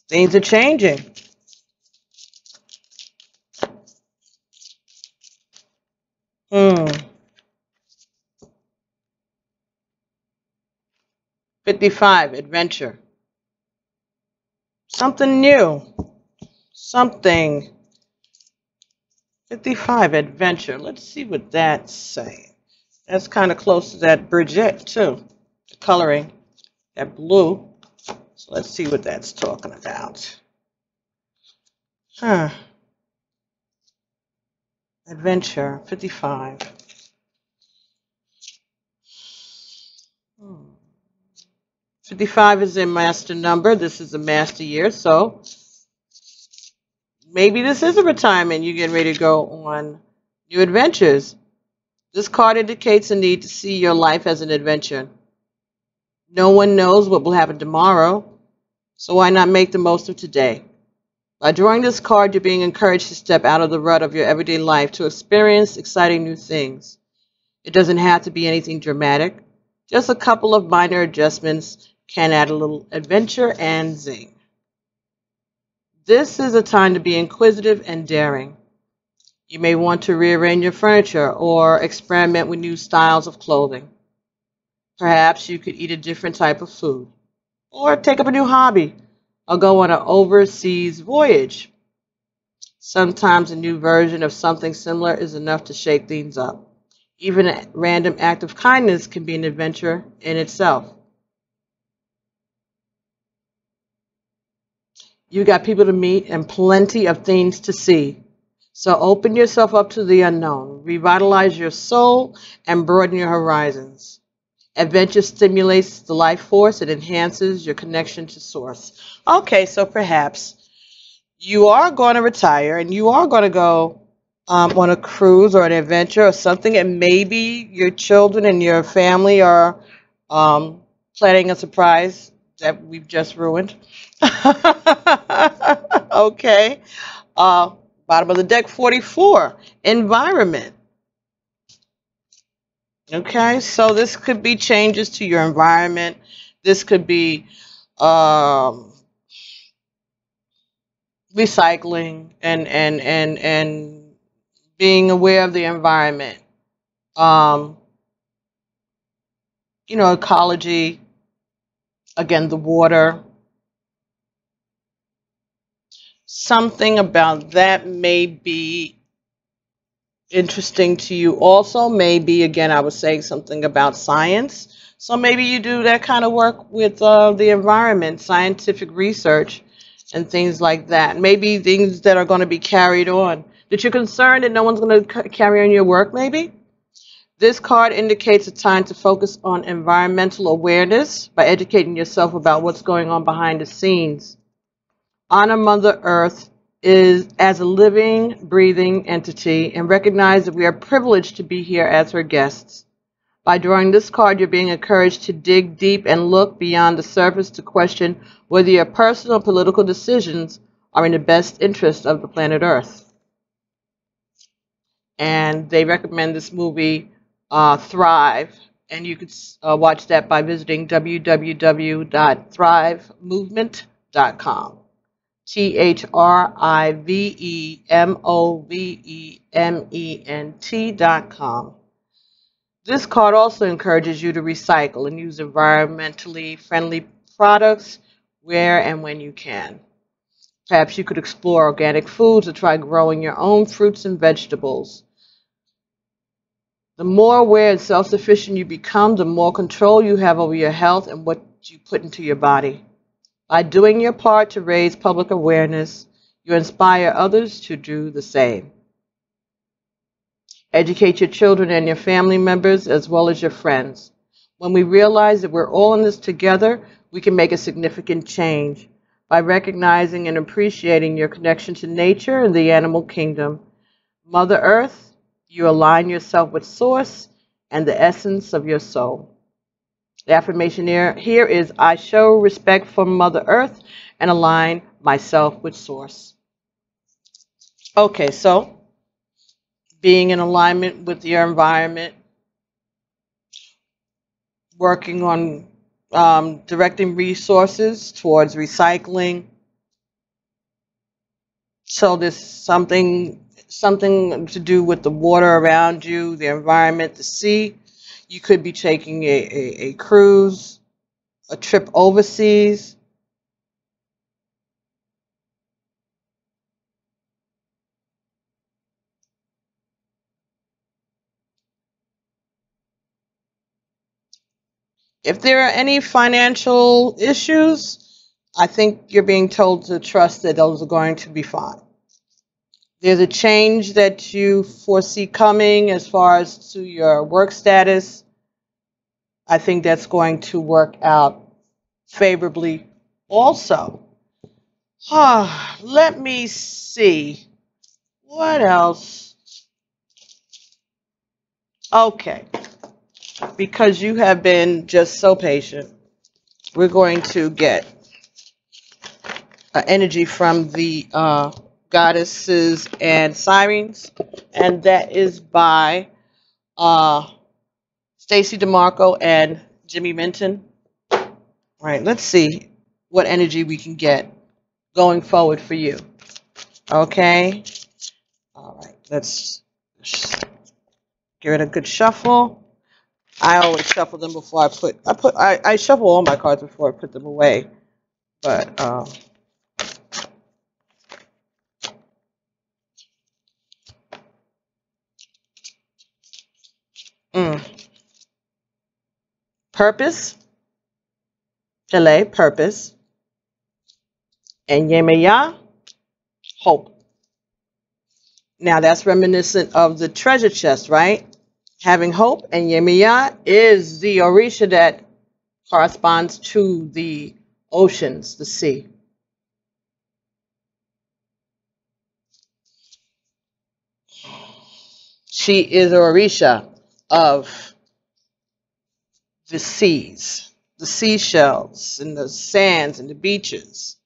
things are changing. Hmm. 55, adventure. Something new. Something. 55, adventure. Let's see what that's saying. That's kind of close to that Bridget, too. The coloring, that blue. So let's see what that's talking about. Huh. Adventure, 55. 55 is a master number. This is a master year, so maybe this is a retirement. You're getting ready to go on new adventures. This card indicates a need to see your life as an adventure. No one knows what will happen tomorrow, so why not make the most of today? By drawing this card, you're being encouraged to step out of the rut of your everyday life to experience exciting new things. It doesn't have to be anything dramatic. Just a couple of minor adjustments can add a little adventure and zing. This is a time to be inquisitive and daring. You may want to rearrange your furniture or experiment with new styles of clothing. Perhaps you could eat a different type of food, or take up a new hobby, or go on an overseas voyage. Sometimes a new version of something similar is enough to shake things up. Even a random act of kindness can be an adventure in itself. You got people to meet and plenty of things to see. So open yourself up to the unknown. Revitalize your soul and broaden your horizons. Adventure stimulates the life force. It enhances your connection to source. Okay, so perhaps you are going to retire and you are going to go on a cruise or an adventure or something, and maybe your children and your family are planning a surprise that we've just ruined. Okay. Bottom of the deck, 44, environment. Okay, so this could be changes to your environment. This could be um, recycling and being aware of the environment. Um, ecology, again, the water. Something about that may be interesting to you also. Maybe, again, I was saying something about science. So maybe you do that kind of work with the environment, scientific research, and things like that. Maybe things that are going to be carried on. That you're concerned that no one's going to carry on your work, maybe? This card indicates a time to focus on environmental awareness by educating yourself about what's going on behind the scenes. Honor Mother Earth is as a living, breathing entity and recognize that we are privileged to be here as her guests. By drawing this card, you're being encouraged to dig deep and look beyond the surface to question whether your personal political decisions are in the best interest of the planet Earth. And they recommend this movie, Thrive, and you could watch that by visiting www.thrivemovement.com. THRIVEMOVEMENT.com. This card also encourages you to recycle and use environmentally friendly products where and when you can. Perhaps you could explore organic foods or try growing your own fruits and vegetables. The more aware and self-sufficient you become, the more control you have over your health and what you put into your body. By doing your part to raise public awareness, you inspire others to do the same. Educate your children and your family members as well as your friends. When we realize that we're all in this together, we can make a significant change. By recognizing and appreciating your connection to nature and the animal kingdom, Mother Earth, you align yourself with Source and the essence of your soul. The affirmation here is, I show respect for Mother Earth and align myself with Source. Okay, so being in alignment with your environment, working on directing resources towards recycling. So there's something to do with the water around you, the environment, the sea. You could be taking a cruise, a trip overseas. If there are any financial issues, I think you're being told to trust that those are going to be fine. There's a change that you foresee coming as far as to your work status. I think that's going to work out favorably also. Let me see. What else? Okay. Because you have been just so patient, we're going to get energy from the goddesses and sirens, and that is by Stacy DeMarco and Jimmy Minton. All right, let's see what energy we can get going forward for you. Okay. All right, let's give it a good shuffle. I always shuffle them before I shuffle all my cards before I put them away. But purpose, Pele, purpose, and Yemaya, hope. Now that's reminiscent of the treasure chest, right? Having hope, and Yemaya is the Orisha that corresponds to the oceans, the sea. She is an Orisha of the seas, the seashells and the sands and the beaches.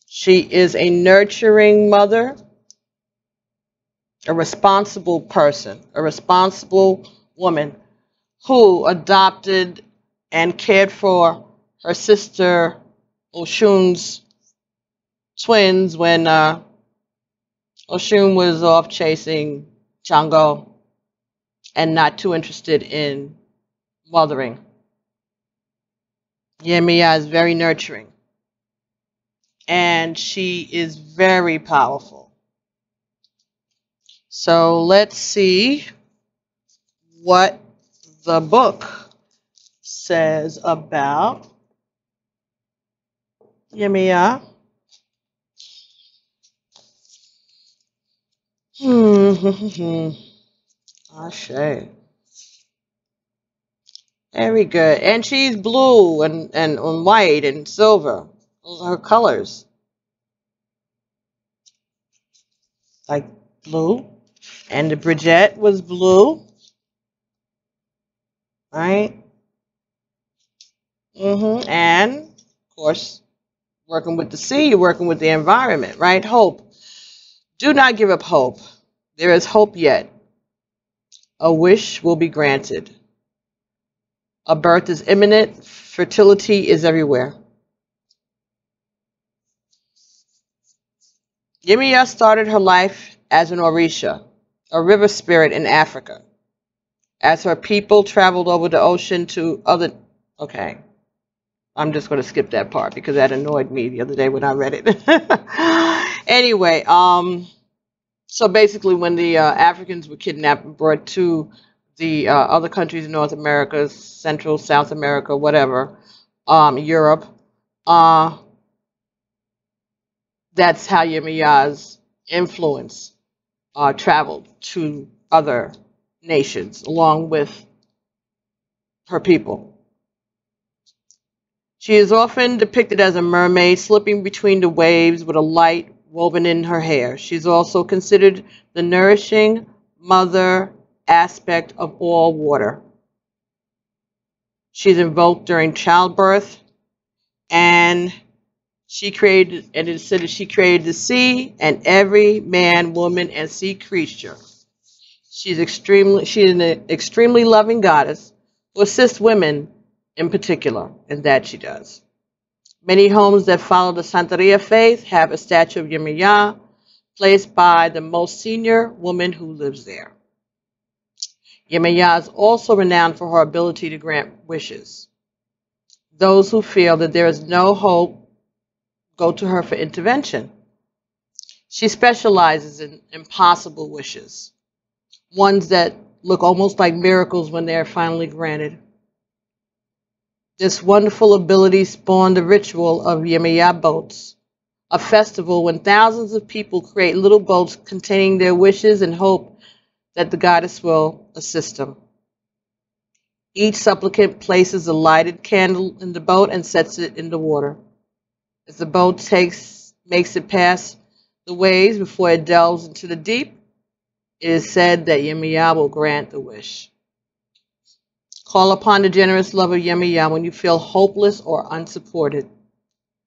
She is a nurturing mother, a responsible person, a responsible woman who adopted and cared for her sister Oshun's twins when Oshun was off chasing Chango and not too interested in mothering. Yemiya is very nurturing, and she is very powerful. So let's see what the book says about Yemiya. Ashe. Very good. And she's blue and white and silver. Those are her colors. Like blue. And the Bridget was blue. Right? And, of course, working with the sea, you're working with the environment, right? Hope. Do not give up hope. There is hope yet. A wish will be granted. A birth is imminent. Fertility is everywhere. Yemiya started her life as an Orisha, a river spirit in Africa. As her people traveled over the ocean to other... Okay. I'm just going to skip that part because that annoyed me the other day when I read it. Anyway, so basically when the Africans were kidnapped and brought to the other countries in North America, Central, South America, whatever, Europe, that's how Yemiya's influence traveled to other nations along with her people. She is often depicted as a mermaid slipping between the waves with a light woven in her hair. She's also considered the nourishing mother aspect of all water. She's invoked during childbirth, and it is said that she created the sea and every man, woman, and sea creature. She is an extremely loving goddess who assists women in particular, and that she does. Many homes that follow the Santeria faith have a statue of Yemiya placed by the most senior woman who lives there. Yemiya is also renowned for her ability to grant wishes. Those who feel that there is no hope go to her for intervention. She specializes in impossible wishes, ones that look almost like miracles when they are finally granted. This wonderful ability spawned the ritual of Yemiya boats, a festival when thousands of people create little boats containing their wishes and hope that the goddess will assist them. Each supplicant places a lighted candle in the boat and sets it in the water. As the boat makes it past the waves before it delves into the deep, it is said that Yemiya will grant the wish. Call upon the generous love of Yemiya when you feel hopeless or unsupported.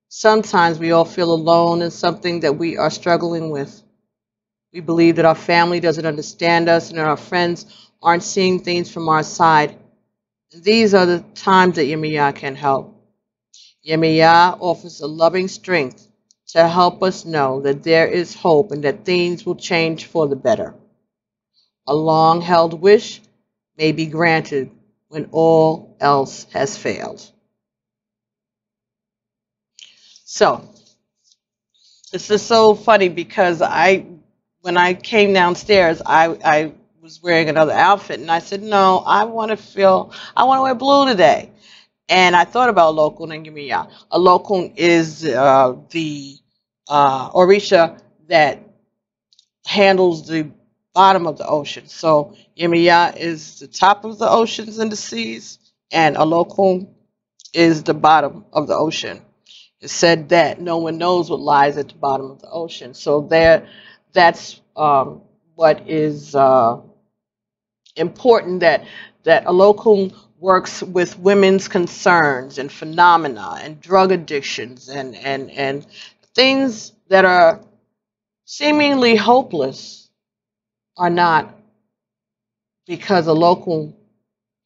Sometimes we all feel alone in something that we are struggling with. We believe that our family doesn't understand us and that our friends aren't seeing things from our side. These are the times that Yemiya can help. Yemiya offers a loving strength to help us know that there is hope and that things will change for the better. A long-held wish may be granted when all else has failed. So, this is so funny because when I came downstairs, I was wearing another outfit, and I said, no, I want to wear blue today. And I thought about Olokun and Yemiya. Olokun is the Orisha that handles the bottom of the ocean. So Yemiya is the top of the oceans and the seas, and Olokun is the bottom of the ocean. It's said that no one knows what lies at the bottom of the ocean. So that's what is important, that Olokun works with women's concerns and phenomena and drug addictions and things that are seemingly hopeless are not, because a local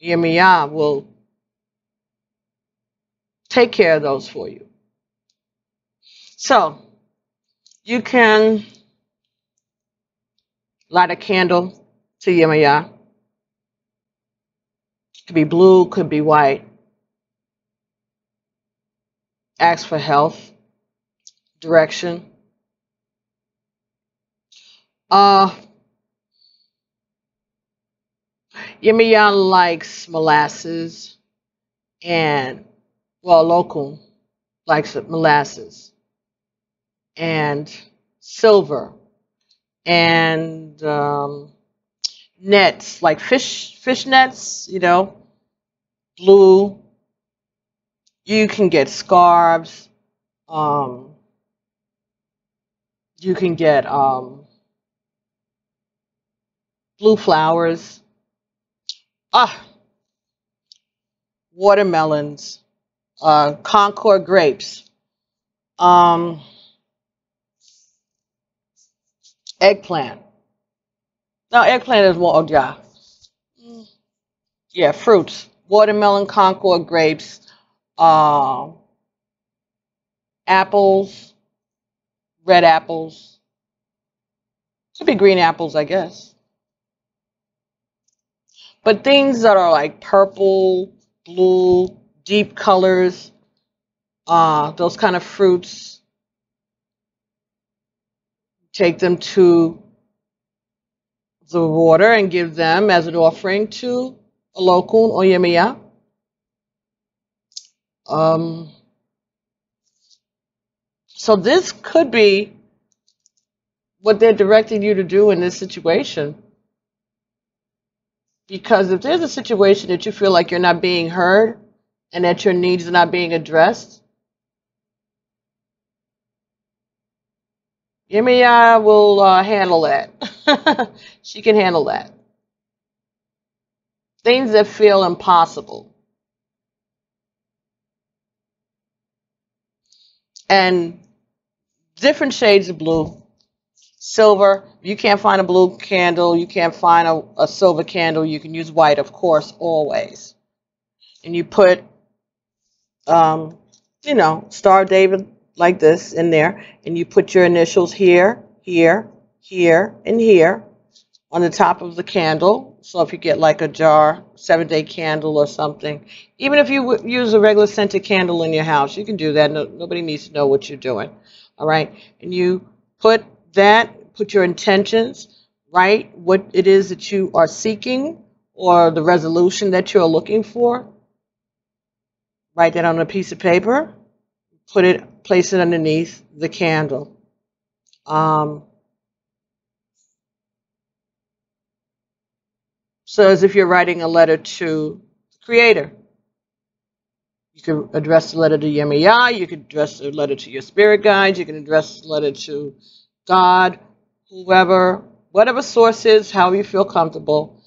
Yemiya will take care of those for you. So you can light a candle to Yemiya. Could be blue, could be white. Ask for health, direction. Yemiya likes molasses, and, well, local likes molasses and silver and nets, like fish nets, you know, blue. You can get scarves. You can get blue flowers. Watermelons, Concord grapes, eggplant. No, eggplant is more, oh, yeah, fruits. Watermelon, Concord grapes, apples, red apples. Could be green apples, I guess. But things that are like purple, blue, deep colors, those kind of fruits, take them to the water and give them as an offering to a local or Yemiya. So this could be what they're directing you to do in this situation. Because if there's a situation that you feel like you're not being heard and that your needs are not being addressed, Yemiya will handle that. She can handle that. Things that feel impossible. And different shades of blue. Silver, you can't find a blue candle, you can't find a silver candle, you can use white, of course, always. And you put, you know, Star David like this in there, and you put your initials here, here, here, and here on the top of the candle. So if you get like a jar, 7-day candle or something, even if you use a regular scented candle in your house, you can do that. Nobody needs to know what you're doing. All right. And you put that, put your intentions, right? What it is that you are seeking or the resolution that you're looking for. Write that on a piece of paper. Place it underneath the candle. So as if you're writing a letter to the Creator. You can address the letter to Yemiya, you can address the letter to your spirit guides, you can address the letter to God, whoever, whatever source is, however you feel comfortable,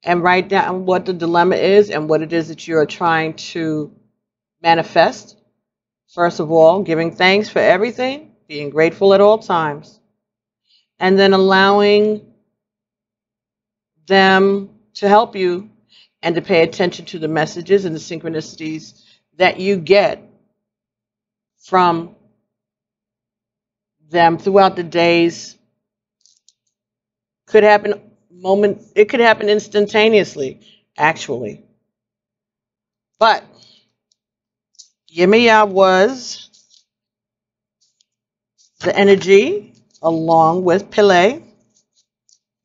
and write down what the dilemma is and what it is that you're trying to manifest. First of all, giving thanks for everything, being grateful at all times, and then allowing them to help you and to pay attention to the messages and the synchronicities that you get from them throughout the days. It could happen instantaneously, actually. But Yemiya was the energy along with Pele,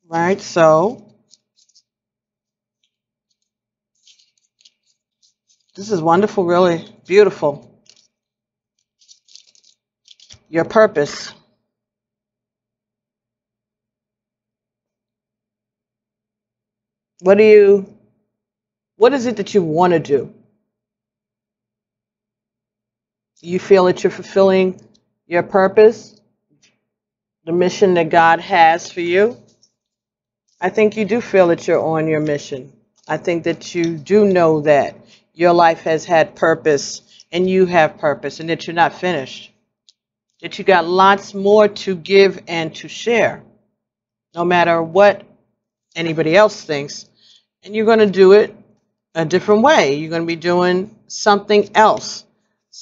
right? So this is wonderful, really beautiful. Your purpose. What is it that you want to do? You feel that you're fulfilling your purpose, the mission that God has for you? I think you do feel that you're on your mission. I think that you do know that your life has had purpose and you have purpose and that you're not finished. That you got lots more to give and to share, no matter what anybody else thinks. And you're going to do it a different way. You're going to be doing something else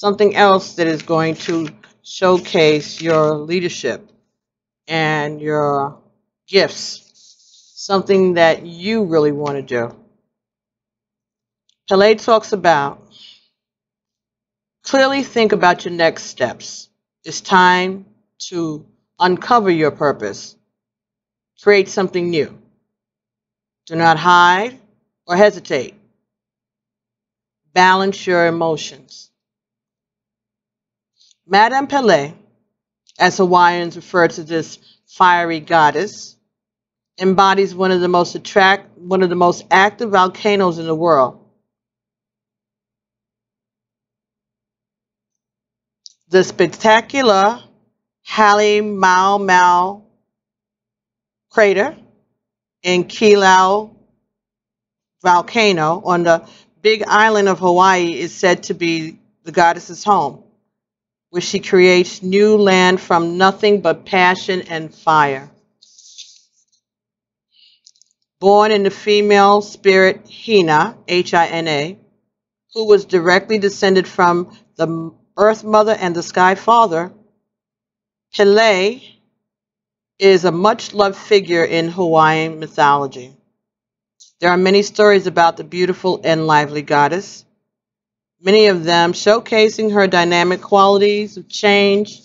that is going to showcase your leadership and your gifts, something that you really want to do. Pele talks about clearly think about your next steps. It's time to uncover your purpose. Create something new. Do not hide or hesitate. Balance your emotions. Madame Pele, as Hawaiians refer to this fiery goddess, embodies one of the most active volcanoes in the world. The spectacular Hale Mau Mau crater in Kilau volcano on the big island of Hawaii is said to be the goddess's home, where she creates new land from nothing but passion and fire. Born in the female spirit Hina, H-I-N-A, who was directly descended from the Earth Mother and the Sky Father, Pele is a much-loved figure in Hawaiian mythology. There are many stories about the beautiful and lively goddess, many of them showcasing her dynamic qualities of change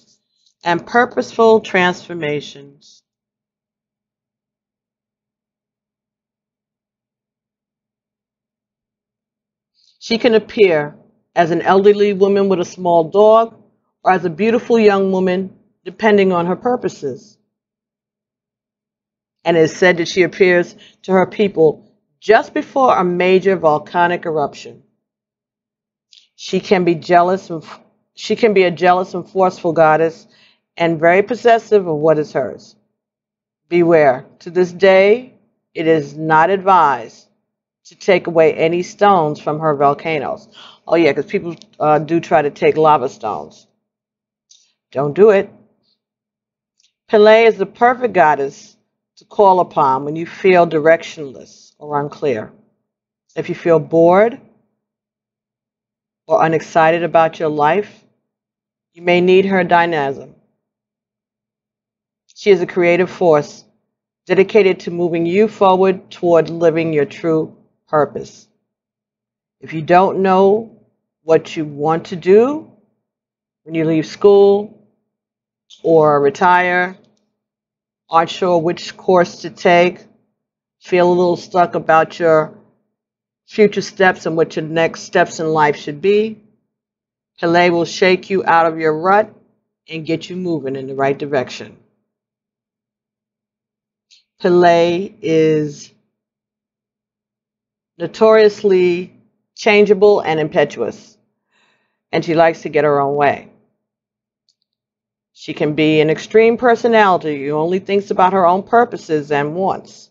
and purposeful transformations. She can appear as an elderly woman with a small dog or as a beautiful young woman, depending on her purposes. And it is said that she appears to her people just before a major volcanic eruption. She can be a jealous and forceful goddess and very possessive of what is hers. Beware, to this day, it is not advised to take away any stones from her volcanoes. Oh yeah, because people do try to take lava stones. Don't do it. Pele is the perfect goddess to call upon when you feel directionless or unclear. If you feel bored or unexcited about your life, you may need her dynamism. She is a creative force dedicated to moving you forward toward living your true purpose. If you don't know what you want to do when you leave school or retire, aren't sure which course to take, feel a little stuck about your future steps and what your next steps in life should be, Pele will shake you out of your rut and get you moving in the right direction. Pele is notoriously changeable and impetuous, and she likes to get her own way. She can be an extreme personality who only thinks about her own purposes and wants.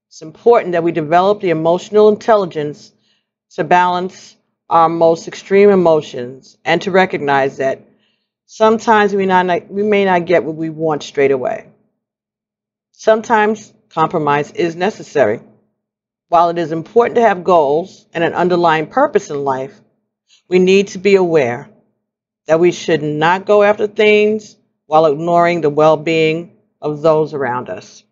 It's important that we develop the emotional intelligence to balance our most extreme emotions and to recognize that sometimes we may not get what we want straight away. Sometimes compromise is necessary. While it is important to have goals and an underlying purpose in life, we need to be aware that we should not go after things while ignoring the well-being of those around us.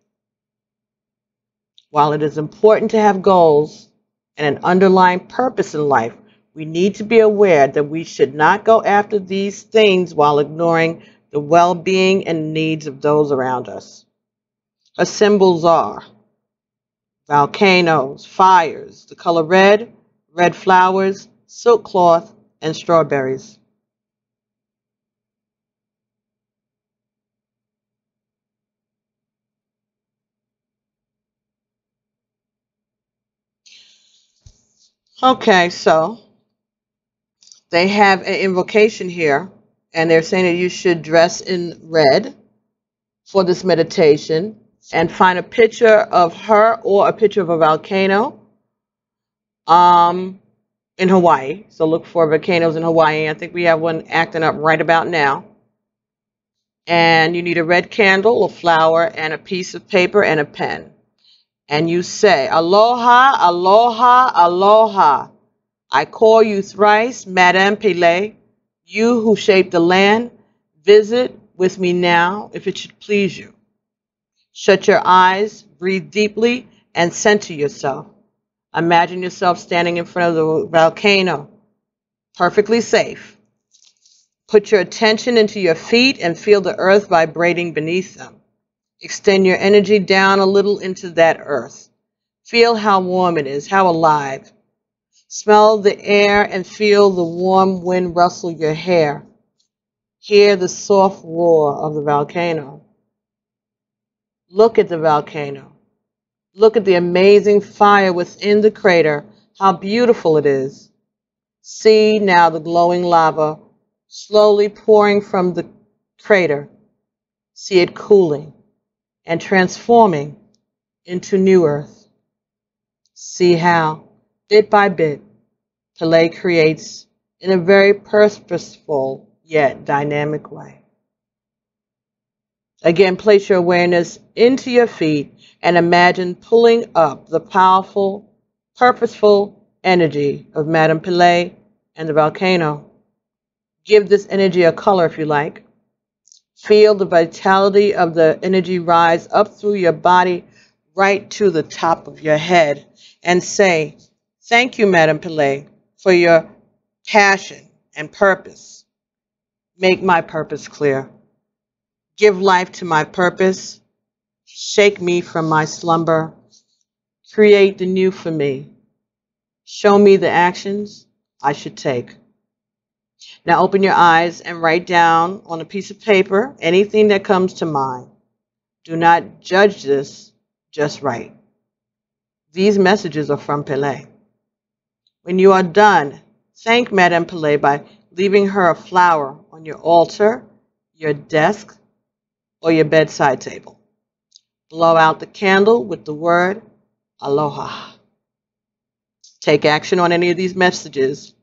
While it is important to have goals and an underlying purpose in life, we need to be aware that we should not go after these things while ignoring the well-being and needs of those around us. Her symbols are volcanoes, fires, the color red, red flowers, silk cloth, and strawberries. Okay, so they have an invocation here, and they're saying that you should dress in red for this meditation and find a picture of her or a picture of a volcano in Hawaii. So look for volcanoes in Hawaii. I think we have one acting up right about now. And you need a red candle, a flower, and a piece of paper and a pen. And you say, Aloha, aloha, aloha. I call you thrice, Madame Pele, you who shaped the land. Visit with me now, if it should please you. Shut your eyes, breathe deeply, and center yourself. Imagine yourself standing in front of the volcano, perfectly safe. Put your attention into your feet and feel the earth vibrating beneath them. Extend your energy down a little into that earth. Feel how warm it is, how alive. Smell the air and feel the warm wind rustle your hair. Hear the soft roar of the volcano. Look at the volcano. Look at the amazing fire within the crater, how beautiful it is. See now the glowing lava slowly pouring from the crater. See it cooling and transforming into new earth. See how, bit by bit, Pele creates in a very purposeful yet dynamic way. Again, place your awareness into your feet and imagine pulling up the powerful, purposeful energy of Madame Pele and the volcano. Give this energy a color if you like. Feel the vitality of the energy rise up through your body right to the top of your head and say, thank you, Madame Pele, for your passion and purpose. Make my purpose clear. Give life to my purpose. Shake me from my slumber. Create the new for me. Show me the actions I should take. Now open your eyes and write down on a piece of paper anything that comes to mind. Do not judge this, just write. These messages are from Pele. When you are done, thank Madame Pele by leaving her a flower on your altar, your desk, or your bedside table. Blow out the candle with the word aloha. Take action on any of these messages,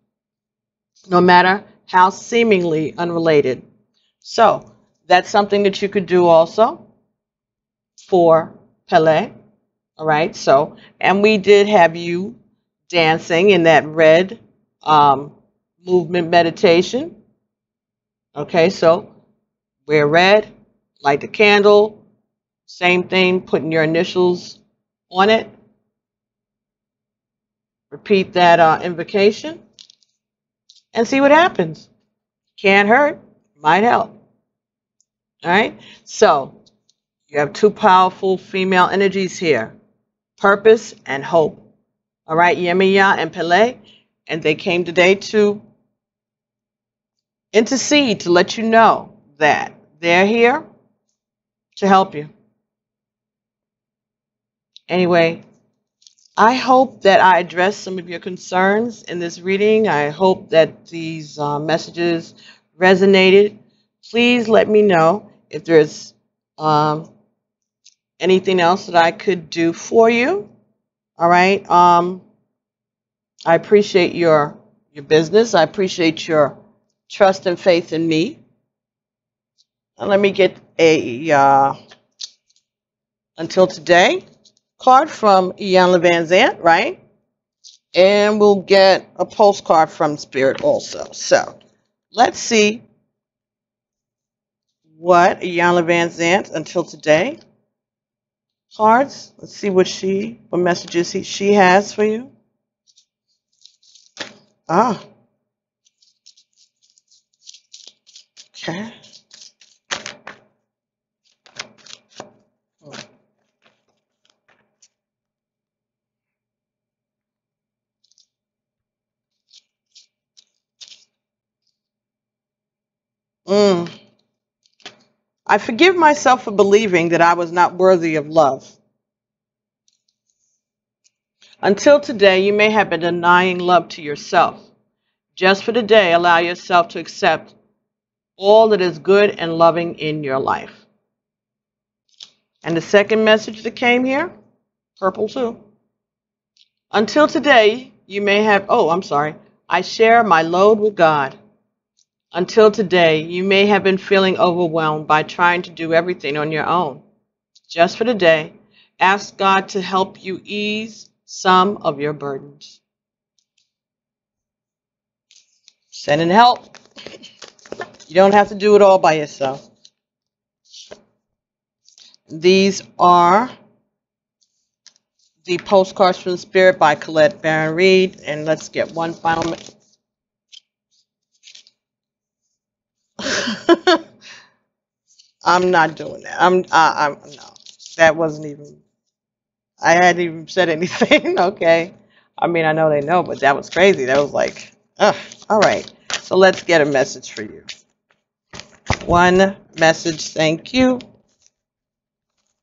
no matter how seemingly unrelated. So that's something that you could do also for Pele. All right. So, and we did have you dancing in that red movement meditation. Okay. So wear red, light the candle, same thing, putting your initials on it. Repeat that invocation and see what happens. Can't hurt, might help. All right. So you have two powerful female energies here, purpose and hope. All right, Yemiya and Pele, and they came today to intercede, to let you know that they're here to help you. Anyway, I hope that I addressed some of your concerns in this reading. I hope that these messages resonated. Please let me know if there's anything else that I could do for you. All right. I appreciate your business. I appreciate your trust and faith in me. And let me get a until today card from Iyanla Van Zant, right? And we'll get a postcard from Spirit also. So let's see what Iyanla Van Zant until today cards. Let's see what messages she has for you. Ah. Okay. I forgive myself for believing that I was not worthy of love. Until today, you may have been denying love to yourself. Just for today, allow yourself to accept all that is good and loving in your life. And the second message that came here, purple too. Until today, you may have, oh, I'm sorry. I share my load with God. Until today, you may have been feeling overwhelmed by trying to do everything on your own. Just for today, ask God to help you ease some of your burdens. Sending help. You don't have to do it all by yourself. These are the Postcards from the Spirit by Colette Baron Reed. And let's get one final. I'm not doing that. I'm no. That wasn't even. I hadn't even said anything. Okay. I mean, I know they know, but that was crazy. That was like, ugh. All right. So let's get a message for you. One message. Thank you.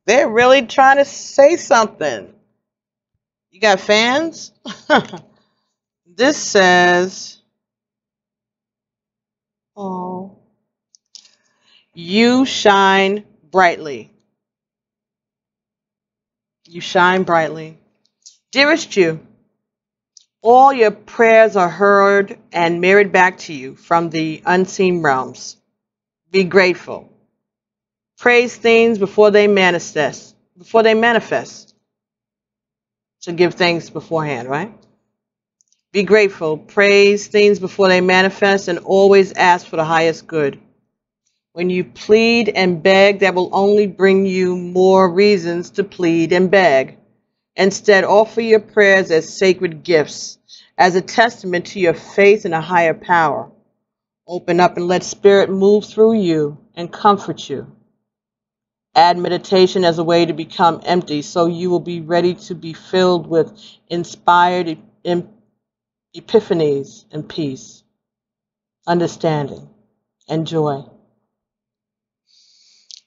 They're really trying to say something. You got fans? This says, oh, you shine brightly. You shine brightly. Dearest you, all your prayers are heard and mirrored back to you from the unseen realms. Be grateful. Praise things before they manifest. So give thanks beforehand, right? Be grateful. Praise things before they manifest and always ask for the highest good. When you plead and beg, that will only bring you more reasons to plead and beg. Instead, offer your prayers as sacred gifts, as a testament to your faith in a higher power. Open up and let Spirit move through you and comfort you. Add meditation as a way to become empty, so you will be ready to be filled with inspired epiphanies and peace, understanding, and joy.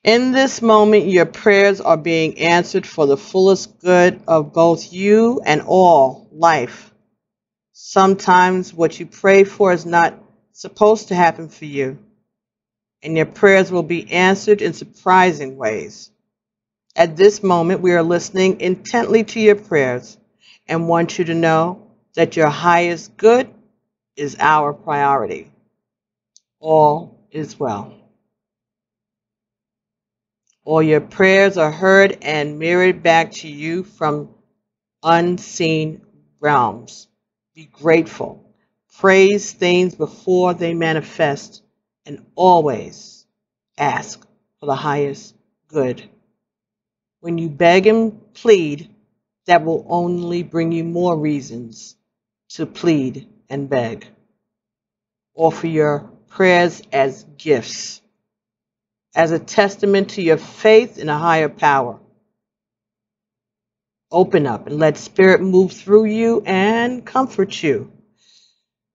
In this moment, your prayers are being answered for the fullest good of both you and all life. Sometimes what you pray for is not supposed to happen for you, and your prayers will be answered in surprising ways. At this moment, we are listening intently to your prayers and want you to know that your highest good is our priority. All is well. All your prayers are heard and mirrored back to you from unseen realms. Be grateful. Praise things before they manifest, and always ask for the highest good. When you beg and plead, that will only bring you more reasons to plead and beg. Offer your prayers as gifts, as a testament to your faith in a higher power. Open up and let Spirit move through you and comfort you.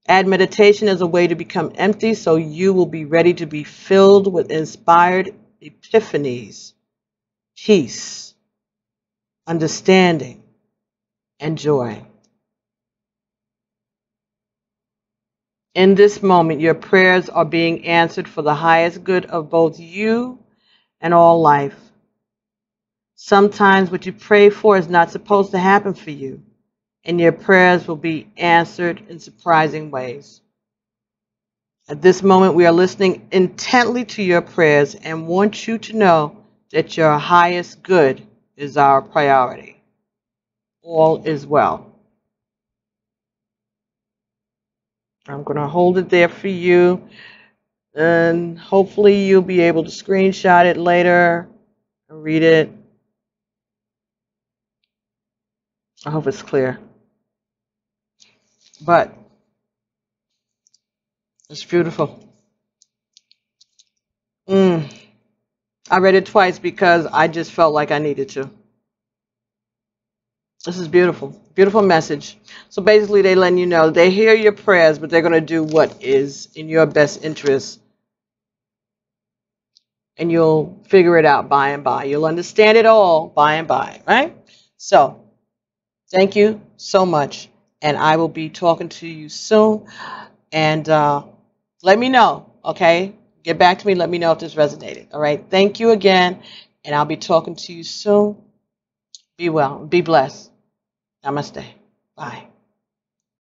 Add meditation as a way to become empty, so you will be ready to be filled with inspired epiphanies, peace, understanding, and joy. In this moment, your prayers are being answered for the highest good of both you and all life. Sometimes what you pray for is not supposed to happen for you, and your prayers will be answered in surprising ways. At this moment, we are listening intently to your prayers and want you to know that your highest good is our priority. All is well. I'm going to hold it there for you, and hopefully you'll be able to screenshot it later and read it. I hope it's clear. But it's beautiful. I read it twice because I just felt like I needed to. This is beautiful. Beautiful message. So basically they're letting you know they hear your prayers, but they're going to do what is in your best interest. And you'll figure it out by and by. You'll understand it all by and by, right? So thank you so much. And I will be talking to you soon. And let me know, okay? Get back to me. Let me know if this resonated. All right. Thank you again. And I'll be talking to you soon. Be well. Be blessed. Namaste. Bye.